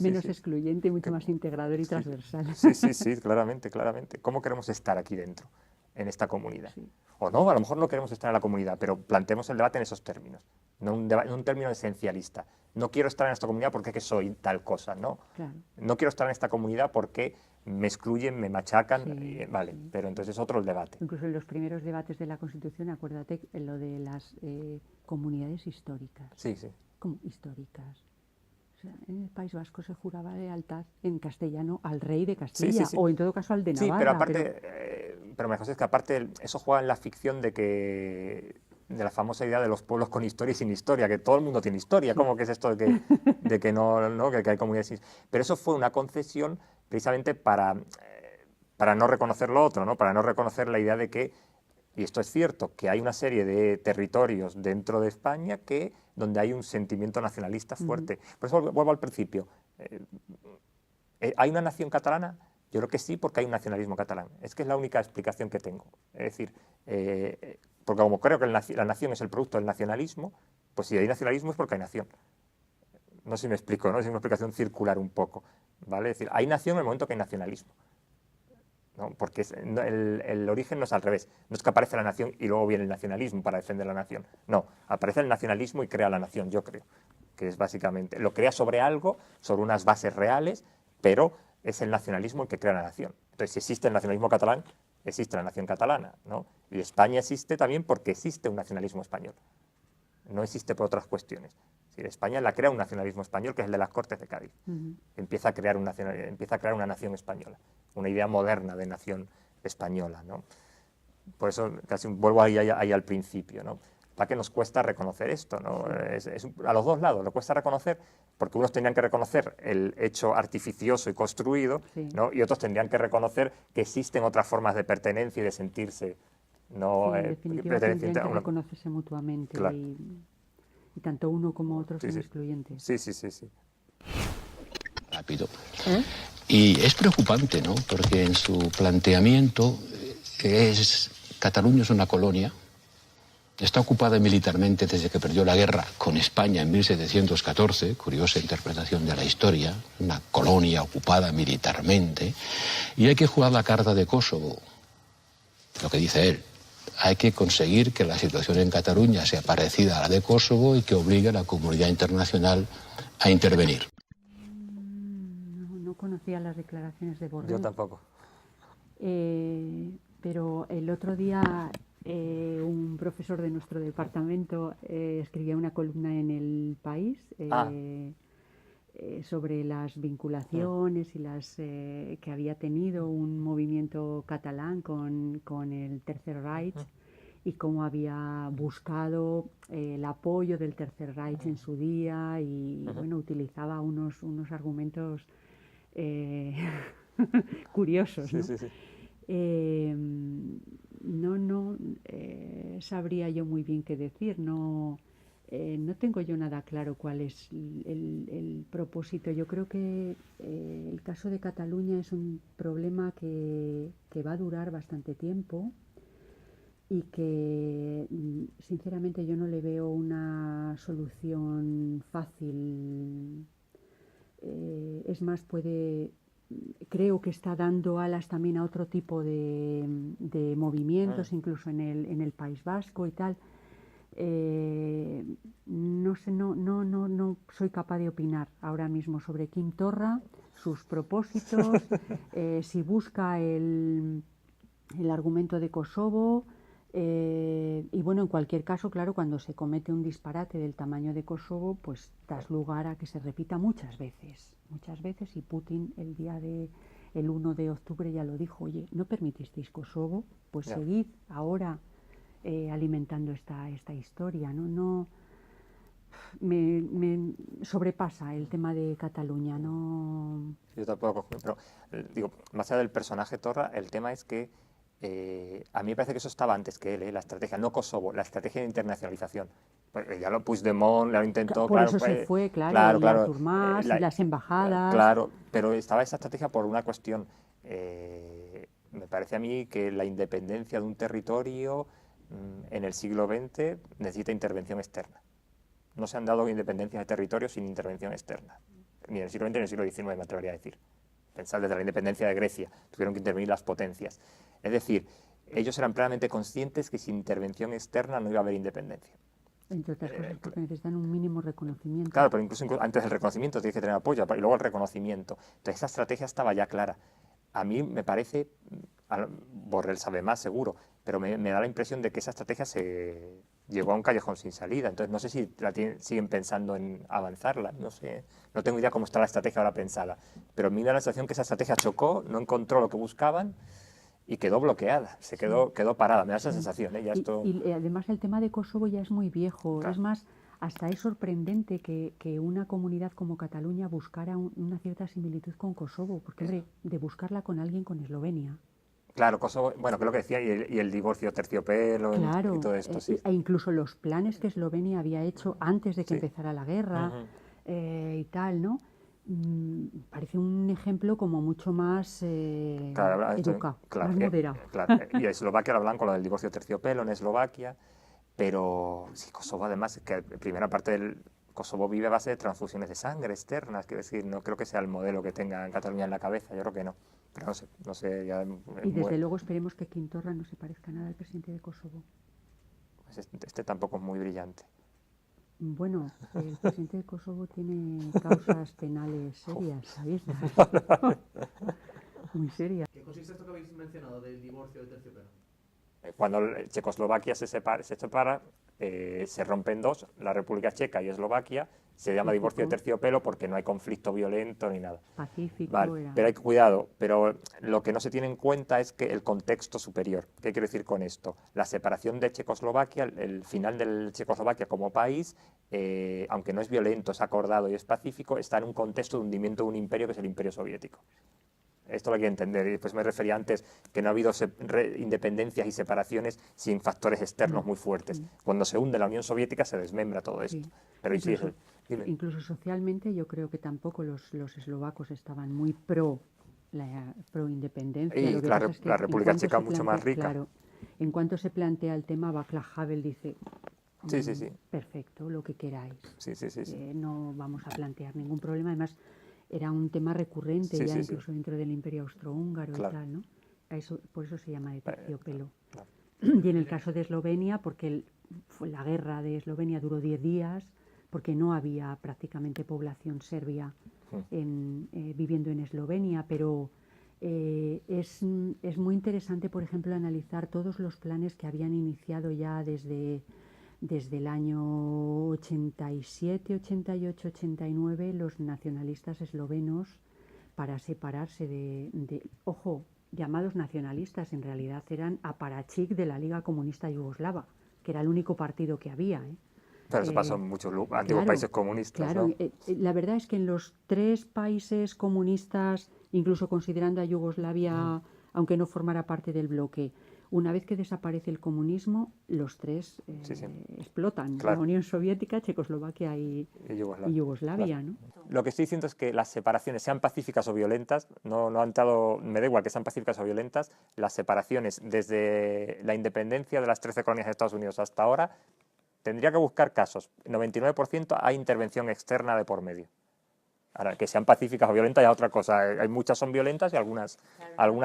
menos excluyente y mucho más integrador y transversal. Sí, claramente. ¿Cómo queremos estar aquí dentro, en esta comunidad? Sí. O no, a lo mejor no queremos estar en la comunidad, pero planteemos el debate en esos términos, no un término esencialista. No quiero estar en esta comunidad porque es que soy tal cosa, ¿no? Claro. No quiero estar en esta comunidad porque me excluyen, me machacan, vale, pero entonces es otro el debate. Incluso en los primeros debates de la Constitución, acuérdate en lo de las comunidades históricas. Sí. Como históricas. O sea, en el País Vasco se juraba lealtad en castellano al rey de Castilla, o en todo caso al de Navarra. Sí, pero aparte, pero mejor es que aparte eso juega en la ficción de la famosa idea de los pueblos con historia y sin historia, que todo el mundo tiene historia, ¿cómo que es esto de que no, que hay comunidades sin... Pero eso fue una concesión precisamente para no reconocer lo otro, ¿no? Para no reconocer la idea de que, y esto es cierto, que hay una serie de territorios dentro de España donde hay un sentimiento nacionalista fuerte. Por eso vuelvo al principio. ¿Hay una nación catalana? Yo creo que sí, porque hay un nacionalismo catalán. Es que es la única explicación que tengo. Es decir, porque como creo que la nación es el producto del nacionalismo, pues si hay nacionalismo es porque hay nación. No sé si me explico, ¿no? Es una explicación circular un poco, ¿vale? Es decir, hay nación en el momento que hay nacionalismo, ¿no? Porque el origen no es al revés. No es que aparece la nación y luego viene el nacionalismo para defender la nación. No, aparece el nacionalismo y crea la nación, yo creo. Que es básicamente, lo crea sobre algo, sobre unas bases reales, pero es el nacionalismo el que crea la nación. Entonces, si existe el nacionalismo catalán, existe la nación catalana, ¿no? Y España existe también porque existe un nacionalismo español. No existe por otras cuestiones. Es decir, España la crea un nacionalismo español, que es el de las Cortes de Cádiz. Empieza a crear una nación española, una idea moderna de nación española, ¿no? Por eso casi vuelvo ahí al principio, ¿no? Para que nos cuesta reconocer esto, ¿no? A los dos lados, le cuesta reconocer, porque unos tendrían que reconocer el hecho artificioso y construido, ¿no? Y otros tendrían que reconocer que existen otras formas de pertenencia y de sentirse, ¿no? En definitiva tendrían que reconocerse mutuamente, claro. y tanto uno como otro son excluyentes. Sí. Rápido. Y es preocupante, ¿no? Porque en su planteamiento Cataluña es una colonia. Está ocupada militarmente desde que perdió la guerra con España en 1714, curiosa interpretación de la historia, una colonia ocupada militarmente, y hay que jugar la carta de Kosovo. Lo que dice él, hay que conseguir que la situación en Cataluña sea parecida a la de Kosovo y que obligue a la comunidad internacional a intervenir. No conocía las declaraciones de Borrell. Yo tampoco. Pero el otro día... un profesor de nuestro departamento escribía una columna en El País sobre las vinculaciones y las que había tenido un movimiento catalán con el Tercer Reich y cómo había buscado el apoyo del Tercer Reich en su día y bueno, utilizaba unos argumentos curiosos, ¿no? Sí. No sabría yo muy bien qué decir, no tengo yo nada claro cuál es el propósito. Yo creo que el caso de Cataluña es un problema que va a durar bastante tiempo y que sinceramente yo no le veo una solución fácil. Es más, creo que está dando alas también a otro tipo de movimientos, incluso en el País Vasco y tal. No sé, no soy capaz de opinar ahora mismo sobre Quim Torra, sus propósitos, si busca el argumento de Kosovo. Y bueno, en cualquier caso, claro, cuando se comete un disparate del tamaño de Kosovo, pues das lugar a que se repita muchas veces, y Putin el 1 de octubre ya lo dijo, oye, no permitisteis Kosovo, pues seguid ahora alimentando esta historia, ¿no? me sobrepasa el tema de Cataluña, no... Yo tampoco, pero digo, más allá del personaje Torra, el tema es que a mí me parece que eso estaba antes que él, la estrategia, no Kosovo, la estrategia de internacionalización. Pues ya lo Puigdemont lo intentó, Por claro, eso pues, se fue, claro, y claro, Artur Mas, y las embajadas... claro, pero estaba esa estrategia por una cuestión. Me parece a mí que la independencia de un territorio en el siglo XX necesita intervención externa. No se han dado independencias de territorios sin intervención externa, ni en el siglo XX ni en el siglo XIX, me atrevería a decir. Pensar desde la independencia de Grecia, tuvieron que intervenir las potencias. Es decir, ellos eran plenamente conscientes que sin intervención externa no iba a haber independencia. Entre otras cosas porque necesitan un mínimo reconocimiento. Claro, pero incluso antes del reconocimiento tienes que tener apoyo y luego el reconocimiento. Entonces esa estrategia estaba ya clara. A mí me parece, Borrell sabe más seguro, pero me da la impresión de que esa estrategia se llegó a un callejón sin salida. Entonces no sé si siguen pensando en avanzarla, no sé, no tengo idea cómo está la estrategia ahora pensada, pero a mí me da la sensación que esa estrategia chocó, no encontró lo que buscaban y quedó bloqueada, quedó parada, me da esa sensación. Ya esto... y además el tema de Kosovo ya es muy viejo, claro. Es más, hasta es sorprendente que una comunidad como Cataluña buscara una cierta similitud con Kosovo, porque hombre, de buscarla con alguien con Eslovenia. Claro, Kosovo, bueno, que es lo que decía, y el divorcio terciopelo, claro, y todo esto, sí. E incluso los planes que Eslovenia había hecho antes de que empezara la guerra y tal, ¿no? Parece un ejemplo como mucho más educado, más moderado. Claro, y Eslovaquia lo hablan con lo del divorcio terciopelo en Eslovaquia, pero sí, Kosovo además, que la primera parte del Kosovo vive a base de transfusiones de sangre externas, quiero decir, no creo que sea el modelo que tenga en Cataluña en la cabeza, yo creo que no. Pero no sé ya... Y desde luego esperemos que Quim Torra no se parezca nada al presidente de Kosovo. Pues este tampoco es muy brillante. Bueno, el presidente de Kosovo tiene causas penales serias, ¿sabéis? Muy serias. ¿Qué consiste esto que habéis mencionado del divorcio de terciopelo? Cuando Checoslovaquia se separa, se rompen dos, la República Checa y Eslovaquia, se llama divorcio de terciopelo porque no hay conflicto violento ni nada. Pacífico. Vale, pero hay cuidado, pero lo que no se tiene en cuenta es que el contexto superior. ¿Qué quiero decir con esto? La separación de Checoslovaquia, el final de Checoslovaquia como país, aunque no es violento, es acordado y es pacífico, está en un contexto de hundimiento de un imperio que es el Imperio Soviético. Esto lo hay que entender, y después me refería antes que no ha habido independencias y separaciones sin factores externos muy fuertes. Cuando se hunde la Unión Soviética se desmembra todo esto. Sí. Pero incluso socialmente yo creo que tampoco los eslovacos estaban muy pro independencia. Y la República Checa mucho más rica. Claro, en cuanto se plantea el tema, Václav Havel dice... Sí. Perfecto, lo que queráis. Sí. No vamos a plantear ningún problema. Además, era un tema recurrente incluso dentro del Imperio Austrohúngaro y tal, ¿no? Por eso se llama de terciopelo. Claro. Y en el caso de Eslovenia, porque la guerra de Eslovenia duró 10 días, porque no había prácticamente población serbia viviendo en Eslovenia, pero es muy interesante, por ejemplo, analizar todos los planes que habían iniciado ya desde el año 87, 88, 89 los nacionalistas eslovenos para separarse ojo, llamados nacionalistas, en realidad eran aparachic de la Liga Comunista Yugoslava, que era el único partido que había. Pero eso pasó en muchos antiguos países comunistas. Claro, ¿no? La verdad es que en los 3 países comunistas, incluso considerando a Yugoslavia, aunque no formara parte del bloque, una vez que desaparece el comunismo, los 3 explotan. Claro. La Unión Soviética, Checoslovaquia y Yugoslavia. Claro. ¿no? Lo que estoy diciendo es que las separaciones, sean pacíficas o violentas, no han dado, me da igual que sean pacíficas o violentas, las separaciones desde la independencia de las 13 colonias de Estados Unidos hasta ahora, tendría que buscar casos. 99% hay intervención externa de por medio. Ahora, que sean pacíficas o violentas ya es otra cosa. Hay muchas son violentas y algunas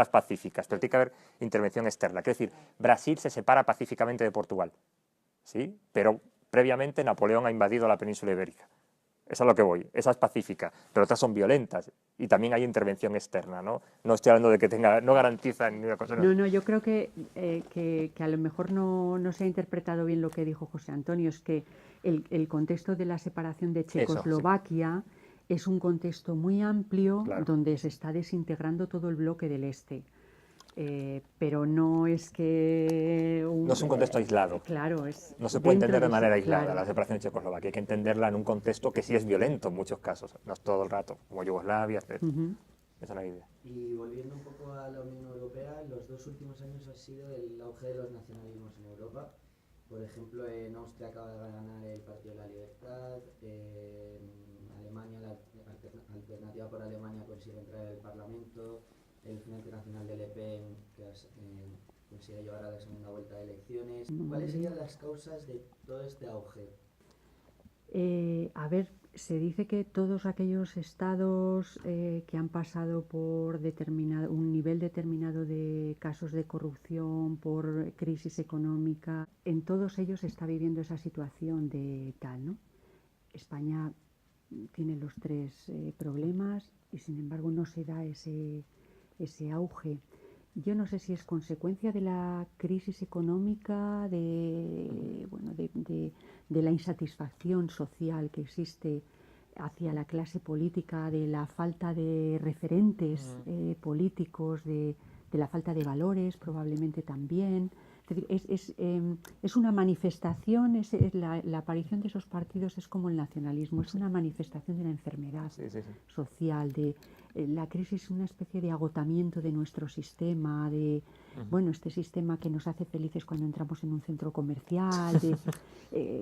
pacíficas, pero tiene que haber intervención externa. Quiero decir, Brasil se separa pacíficamente de Portugal, ¿sí? Pero previamente Napoleón ha invadido la península ibérica. Eso es a lo que voy. Esa es pacífica, pero otras son violentas y también hay intervención externa, ¿no? No estoy hablando de que no garantizan ni una cosa. No, yo creo que a lo mejor no se ha interpretado bien lo que dijo José Antonio, es que el contexto de la separación de Checoslovaquia es un contexto muy amplio donde se está desintegrando todo el bloque del este. pero no es que... No es un contexto aislado. Claro, no se puede entender de ese, manera aislada claro. la separación de Checoslovaquia. Hay que entenderla en un contexto que sí es violento en muchos casos, no es todo el rato, como Yugoslavia, etc. Esa es la idea. Y volviendo un poco a la Unión Europea, los 2 últimos años ha sido el auge de los nacionalismos en Europa. Por ejemplo, en Austria acaba de ganar el Partido de la Libertad, en Alemania la Alternativa por Alemania consigue entrar en el Parlamento, el Frente Nacional de Le Pen que consigue llevar a la segunda vuelta de elecciones. ¿Cuáles serían las causas de todo este auge? A ver, se dice que todos aquellos estados que han pasado por un nivel determinado de casos de corrupción, por crisis económica, en todos ellos se está viviendo esa situación de tal, ¿no? España tiene los 3 problemas y sin embargo no se da ese auge. Yo no sé si es consecuencia de la crisis económica, de la insatisfacción social que existe hacia la clase política, de la falta de referentes políticos, de la falta de valores probablemente también. Es decir, es una manifestación, la aparición de esos partidos es como el nacionalismo, es una manifestación de una enfermedad social, de la crisis es una especie de agotamiento de nuestro sistema, de este sistema que nos hace felices cuando entramos en un centro comercial,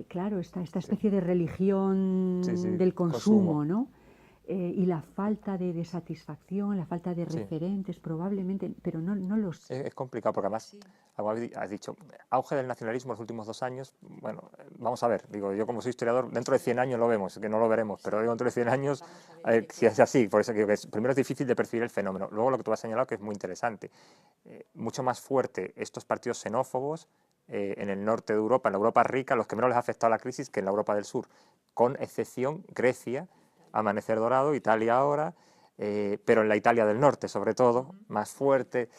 claro, esta especie de religión del consumo, ¿no? Y la falta de satisfacción, la falta de referentes probablemente, pero no los... Es complicado porque además, como has dicho, auge del nacionalismo en los últimos 2 años, bueno, vamos a ver, digo, yo como soy historiador, dentro de 100 años lo vemos, que no lo veremos, pero digo, dentro de 100 años, si es así, por eso digo que primero es difícil de percibir el fenómeno, luego lo que tú has señalado que es muy interesante, mucho más fuerte estos partidos xenófobos en el norte de Europa, en la Europa rica, los que menos les ha afectado la crisis que en la Europa del sur, con excepción Grecia, Amanecer Dorado, Italia ahora, pero en la Italia del norte, sobre todo, más fuerte.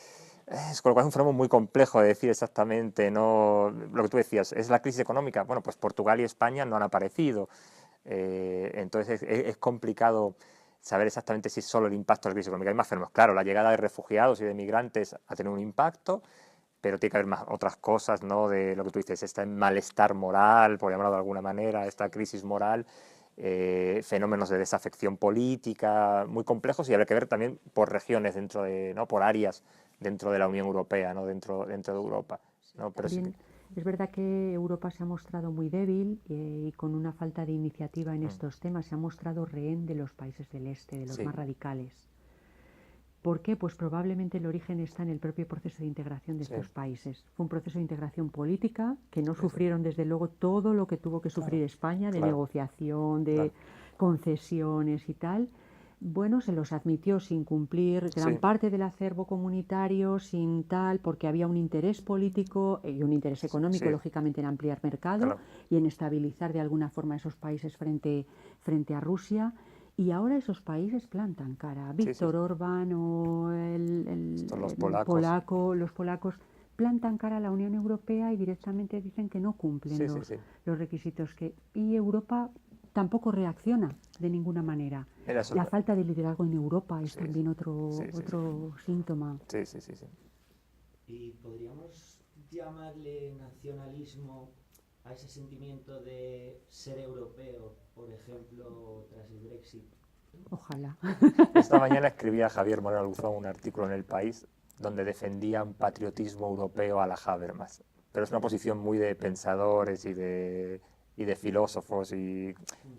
Con lo cual es un fenómeno muy complejo de decir exactamente, no lo que tú decías, ¿es la crisis económica? Bueno, pues Portugal y España no han aparecido. Entonces es complicado saber exactamente si es solo el impacto de la crisis económica. Hay más fenómenos. Claro, la llegada de refugiados y de migrantes ha tenido un impacto, pero tiene que haber más otras cosas, ¿no? De lo que tú dices, este malestar moral, por llamarlo de alguna manera, esta crisis moral, fenómenos de desafección política muy complejos, y habrá que ver también por regiones dentro de, ¿no? Por áreas dentro de la Unión Europea, ¿no? dentro de Europa, ¿no? Pero también es verdad que Europa se ha mostrado muy débil y con una falta de iniciativa en estos temas, se ha mostrado rehén de los países del este, de los más radicales. ¿Por qué? Pues probablemente el origen está en el propio proceso de integración de estos países. Fue un proceso de integración política que no sufrieron desde luego todo lo que tuvo que sufrir España, de negociación, de concesiones y tal. Bueno, se los admitió sin cumplir gran parte del acervo comunitario, sin tal, porque había un interés político y un interés económico, lógicamente, en ampliar mercado y en estabilizar de alguna forma esos países frente a Rusia. Y ahora esos países plantan cara. Víctor Orbán o los polacos plantan cara a la Unión Europea y directamente dicen que no cumplen los requisitos. Y Europa tampoco reacciona de ninguna manera. La falta de liderazgo en Europa es también otro síntoma. ¿Y podríamos llamarle nacionalismo a ese sentimiento de ser europeo, por ejemplo, tras el Brexit? Ojalá. Esta mañana escribía Javier Moreno Luzón un artículo en El País donde defendía un patriotismo europeo a la Habermas. Pero es una posición muy de pensadores y de filósofos y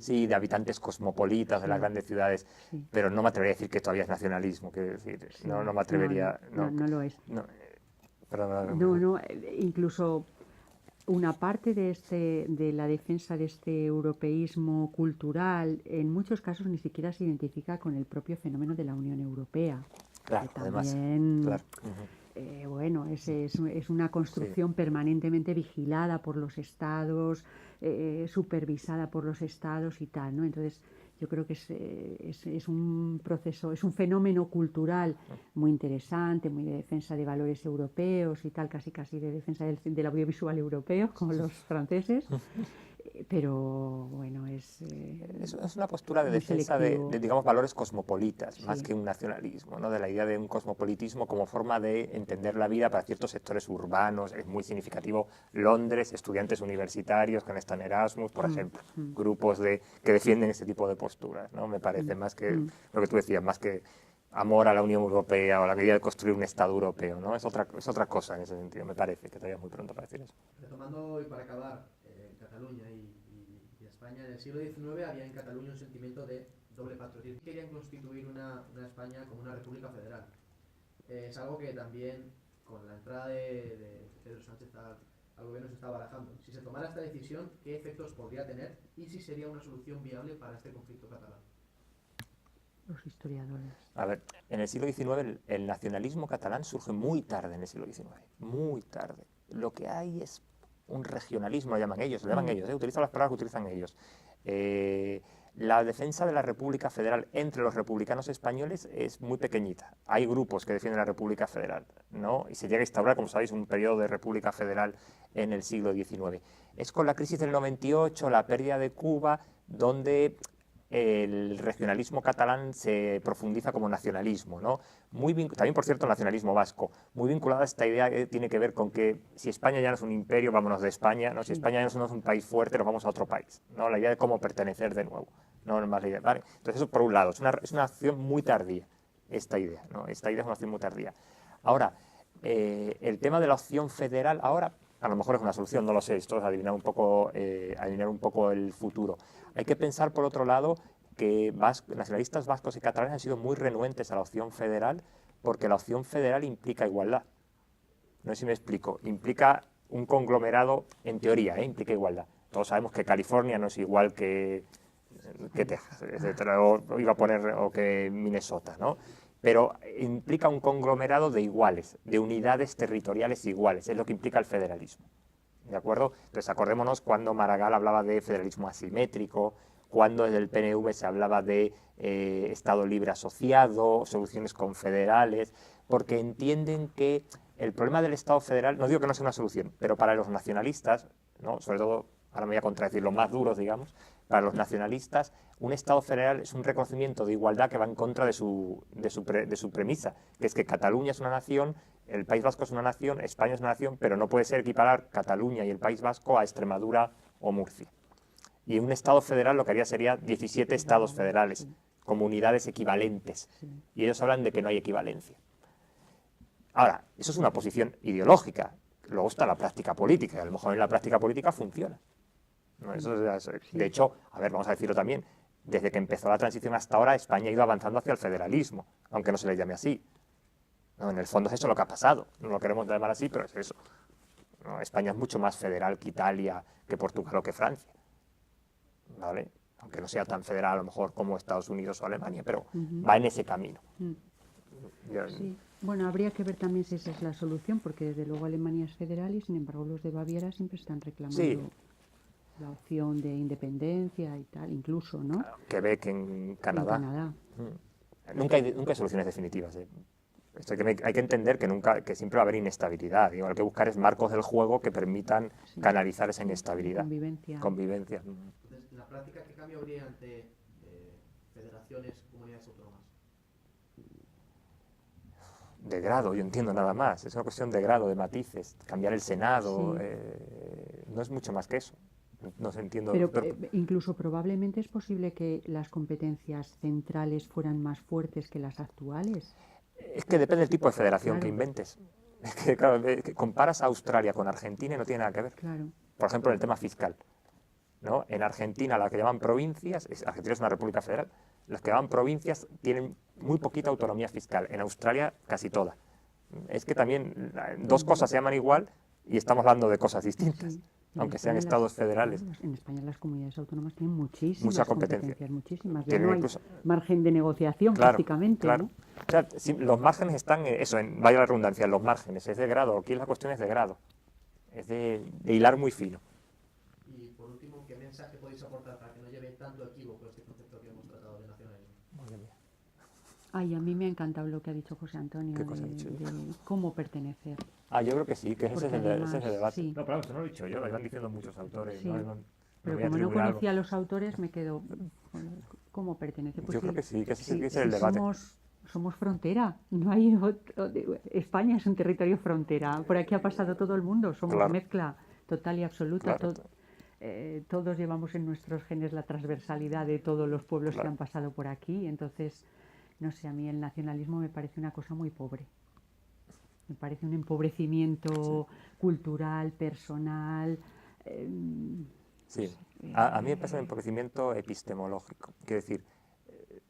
de habitantes cosmopolitas de las grandes ciudades, pero no me atrevería a decir que todavía es nacionalismo, quiero decir, no me atrevería. No lo es. Incluso una parte de la defensa de este europeísmo cultural, en muchos casos ni siquiera se identifica con el propio fenómeno de la Unión Europea. Claro, también, bueno, es una construcción permanentemente vigilada por los estados, supervisada por los estados y tal, ¿no? Entonces, yo creo que es un proceso, es un fenómeno cultural muy interesante, muy de defensa de valores europeos y tal, casi de defensa del audiovisual europeo, como los franceses. Pero bueno, es una postura de muy defensa selectivo. digamos, valores cosmopolitas, Sí. más que un nacionalismo, ¿no? De la idea de un cosmopolitismo como forma de entender la vida para ciertos sectores urbanos. Es muy significativo Londres, estudiantes universitarios que están en Erasmus, por ejemplo, grupos que defienden ese tipo de posturas, ¿no? Me parece más que lo que tú decías, más que amor a la Unión Europea o la idea de construir un Estado europeo, ¿no? Es otra cosa en ese sentido, me parece, que todavía es muy pronto para decir eso. Retomando y para acabar, Cataluña y España, en el siglo XIX había en Cataluña un sentimiento de doble patriotismo. Querían constituir una España como una república federal. Es algo que también con la entrada de Pedro Sánchez al gobierno se está barajando. Si se tomara esta decisión, ¿qué efectos podría tener y si sería una solución viable para este conflicto catalán? Los historiadores. A ver, en el siglo XIX el nacionalismo catalán surge muy tarde en el siglo XIX, muy tarde. Lo que hay es un regionalismo, lo llaman ellos, utilizan las palabras que utilizan ellos. La defensa de la República Federal entre los republicanos españoles es muy pequeñita. Hay grupos que defienden la República Federal, ¿no? Y se llega a instaurar, como sabéis, un periodo de República Federal en el siglo XIX. Es con la crisis del 98, la pérdida de Cuba, donde el regionalismo catalán se profundiza como nacionalismo, ¿no? También, por cierto, el nacionalismo vasco, muy vinculado a esta idea que tiene que ver con que si España ya no es un imperio, vámonos de España, ¿no? Si España ya no es un país fuerte, nos vamos a otro país, ¿no? La idea de cómo pertenecer de nuevo, ¿no? Más la idea, ¿vale? Entonces eso por un lado, es una acción muy tardía, esta idea, ¿no? Esta idea es una acción muy tardía. Ahora, el tema de la opción federal, ahora a lo mejor es una solución, no lo sé, esto es adivinar un poco el futuro. Hay que pensar, por otro lado, que nacionalistas vascos y catalanes han sido muy renuentes a la opción federal porque la opción federal implica igualdad. No sé si me explico. Implica un conglomerado, en teoría, implica igualdad. Todos sabemos que California no es igual que Texas, etcétera, o que Minnesota, ¿no? Pero implica un conglomerado de iguales, de unidades territoriales iguales, es lo que implica el federalismo. ¿De acuerdo? Entonces acordémonos cuando Maragall hablaba de federalismo asimétrico, cuando desde el PNV se hablaba de Estado libre asociado, soluciones confederales, porque entienden que el problema del Estado federal, no digo que no sea una solución, pero para los nacionalistas, ¿no? Sobre todo, ahora me voy a contradecir, los más duros, digamos, para los nacionalistas, un Estado federal es un reconocimiento de igualdad que va en contra de su premisa, que es que Cataluña es una nación, el País Vasco es una nación, España es una nación, pero no puede ser equiparar Cataluña y el País Vasco a Extremadura o Murcia. Y un Estado federal lo que haría sería 17 Estados federales, comunidades equivalentes. Y ellos hablan de que no hay equivalencia. Ahora, eso es una posición ideológica. Luego está la práctica política, y a lo mejor en la práctica política funciona. ¿No? De hecho, a ver, vamos a decirlo también, desde que empezó la transición hasta ahora, España ha ido avanzando hacia el federalismo, aunque no se le llame así. ¿No? En el fondo es eso lo que ha pasado. No lo queremos llamar así, pero es eso. ¿No? España es mucho más federal que Italia, que Portugal o que Francia. ¿Vale? Aunque no sea tan federal a lo mejor como Estados Unidos o Alemania, pero va en ese camino. Sí. Bueno, habría que ver también si esa es la solución, porque desde luego Alemania es federal y sin embargo los de Baviera siempre están reclamando la opción de independencia y tal, incluso, ¿no? Quebec en Canadá. Nunca hay soluciones definitivas. Esto hay que entender que siempre va a haber inestabilidad. Lo que hay que buscar es marcos del juego que permitan canalizar esa inestabilidad. Convivencia. Entonces, en la práctica, ¿qué cambio habría ante federaciones, comunidades autónomas? De grado, yo entiendo nada más. Es una cuestión de grado, de matices. Cambiar el Senado, no es mucho más que eso. No se entiendo. Pero incluso probablemente es posible que las competencias centrales fueran más fuertes que las actuales. Es que depende del tipo de federación que inventes. Es que, claro, comparas a Australia con Argentina y no tiene nada que ver. Claro. Por ejemplo, en el tema fiscal, ¿no? En Argentina, la que llaman provincias, Argentina es una república federal, las que llaman provincias tienen muy poquita autonomía fiscal. En Australia, casi toda. Es que también dos cosas se llaman igual y estamos hablando de cosas distintas. Sí. Aunque sean estados federales. En España las comunidades autónomas tienen muchísimas competencias, muchísimas. Ya tienen no hay margen de negociación prácticamente. Claro. ¿no? O sea, los márgenes están, vaya la redundancia, en los márgenes, es de grado, aquí la cuestión es de grado, es de hilar muy fino. Y por último, ¿qué mensaje podéis aportar para que no lleve tanto equívoco este concepto que hemos tratado de nacionalismo? Ay, a mí me ha encantado lo que ha dicho José Antonio de cómo pertenecer. Yo creo que sí, que ese es el debate. Sí. No, pero eso no lo he dicho yo, lo iban diciendo muchos autores. Sí. ¿no? Pero voy a como no atribuir algo. conocía a los autores, me quedo, ¿cómo pertenece? Pues Yo creo que sí, que ese es el si debate. somos frontera, no hay España es un territorio frontera, por aquí ha pasado todo el mundo, somos Claro. mezcla total y absoluta, Claro. todos llevamos en nuestros genes la transversalidad de todos los pueblos que Claro. han pasado por aquí, entonces, no sé, a mí el nacionalismo me parece una cosa muy pobre. Me parece un empobrecimiento cultural, personal. Sí, a mí me parece un empobrecimiento epistemológico. Quiero decir,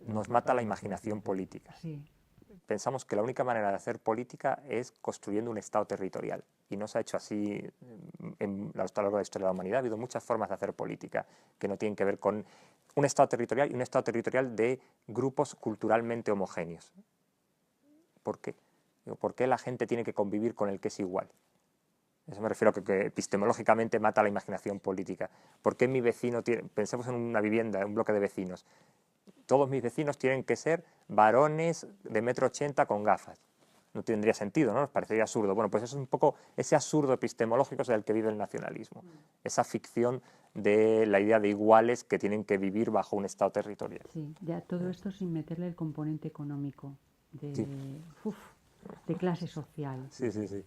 nos mata la imaginación política. Sí, Pensamos que la única manera de hacer política es construyendo un Estado territorial. Y no se ha hecho así a lo largo de la historia de la humanidad. Ha habido muchas formas de hacer política que no tienen que ver con un Estado territorial y un Estado territorial de grupos culturalmente homogéneos. ¿Por qué? ¿Por qué la gente tiene que convivir con el que es igual? Eso me refiero a que epistemológicamente mata la imaginación política. ¿Por qué mi vecino tiene...? Pensemos en una vivienda, un bloque de vecinos. Todos mis vecinos tienen que ser varones de 1,80 m con gafas. No tendría sentido, ¿no? Nos parecería absurdo. Bueno, pues eso es un poco ese absurdo epistemológico es el que vive el nacionalismo. Esa ficción de la idea de iguales que tienen que vivir bajo un Estado territorial. sí, ya todo esto sin meterle el componente económico, Sí. de clase social. Sí, sí, sí.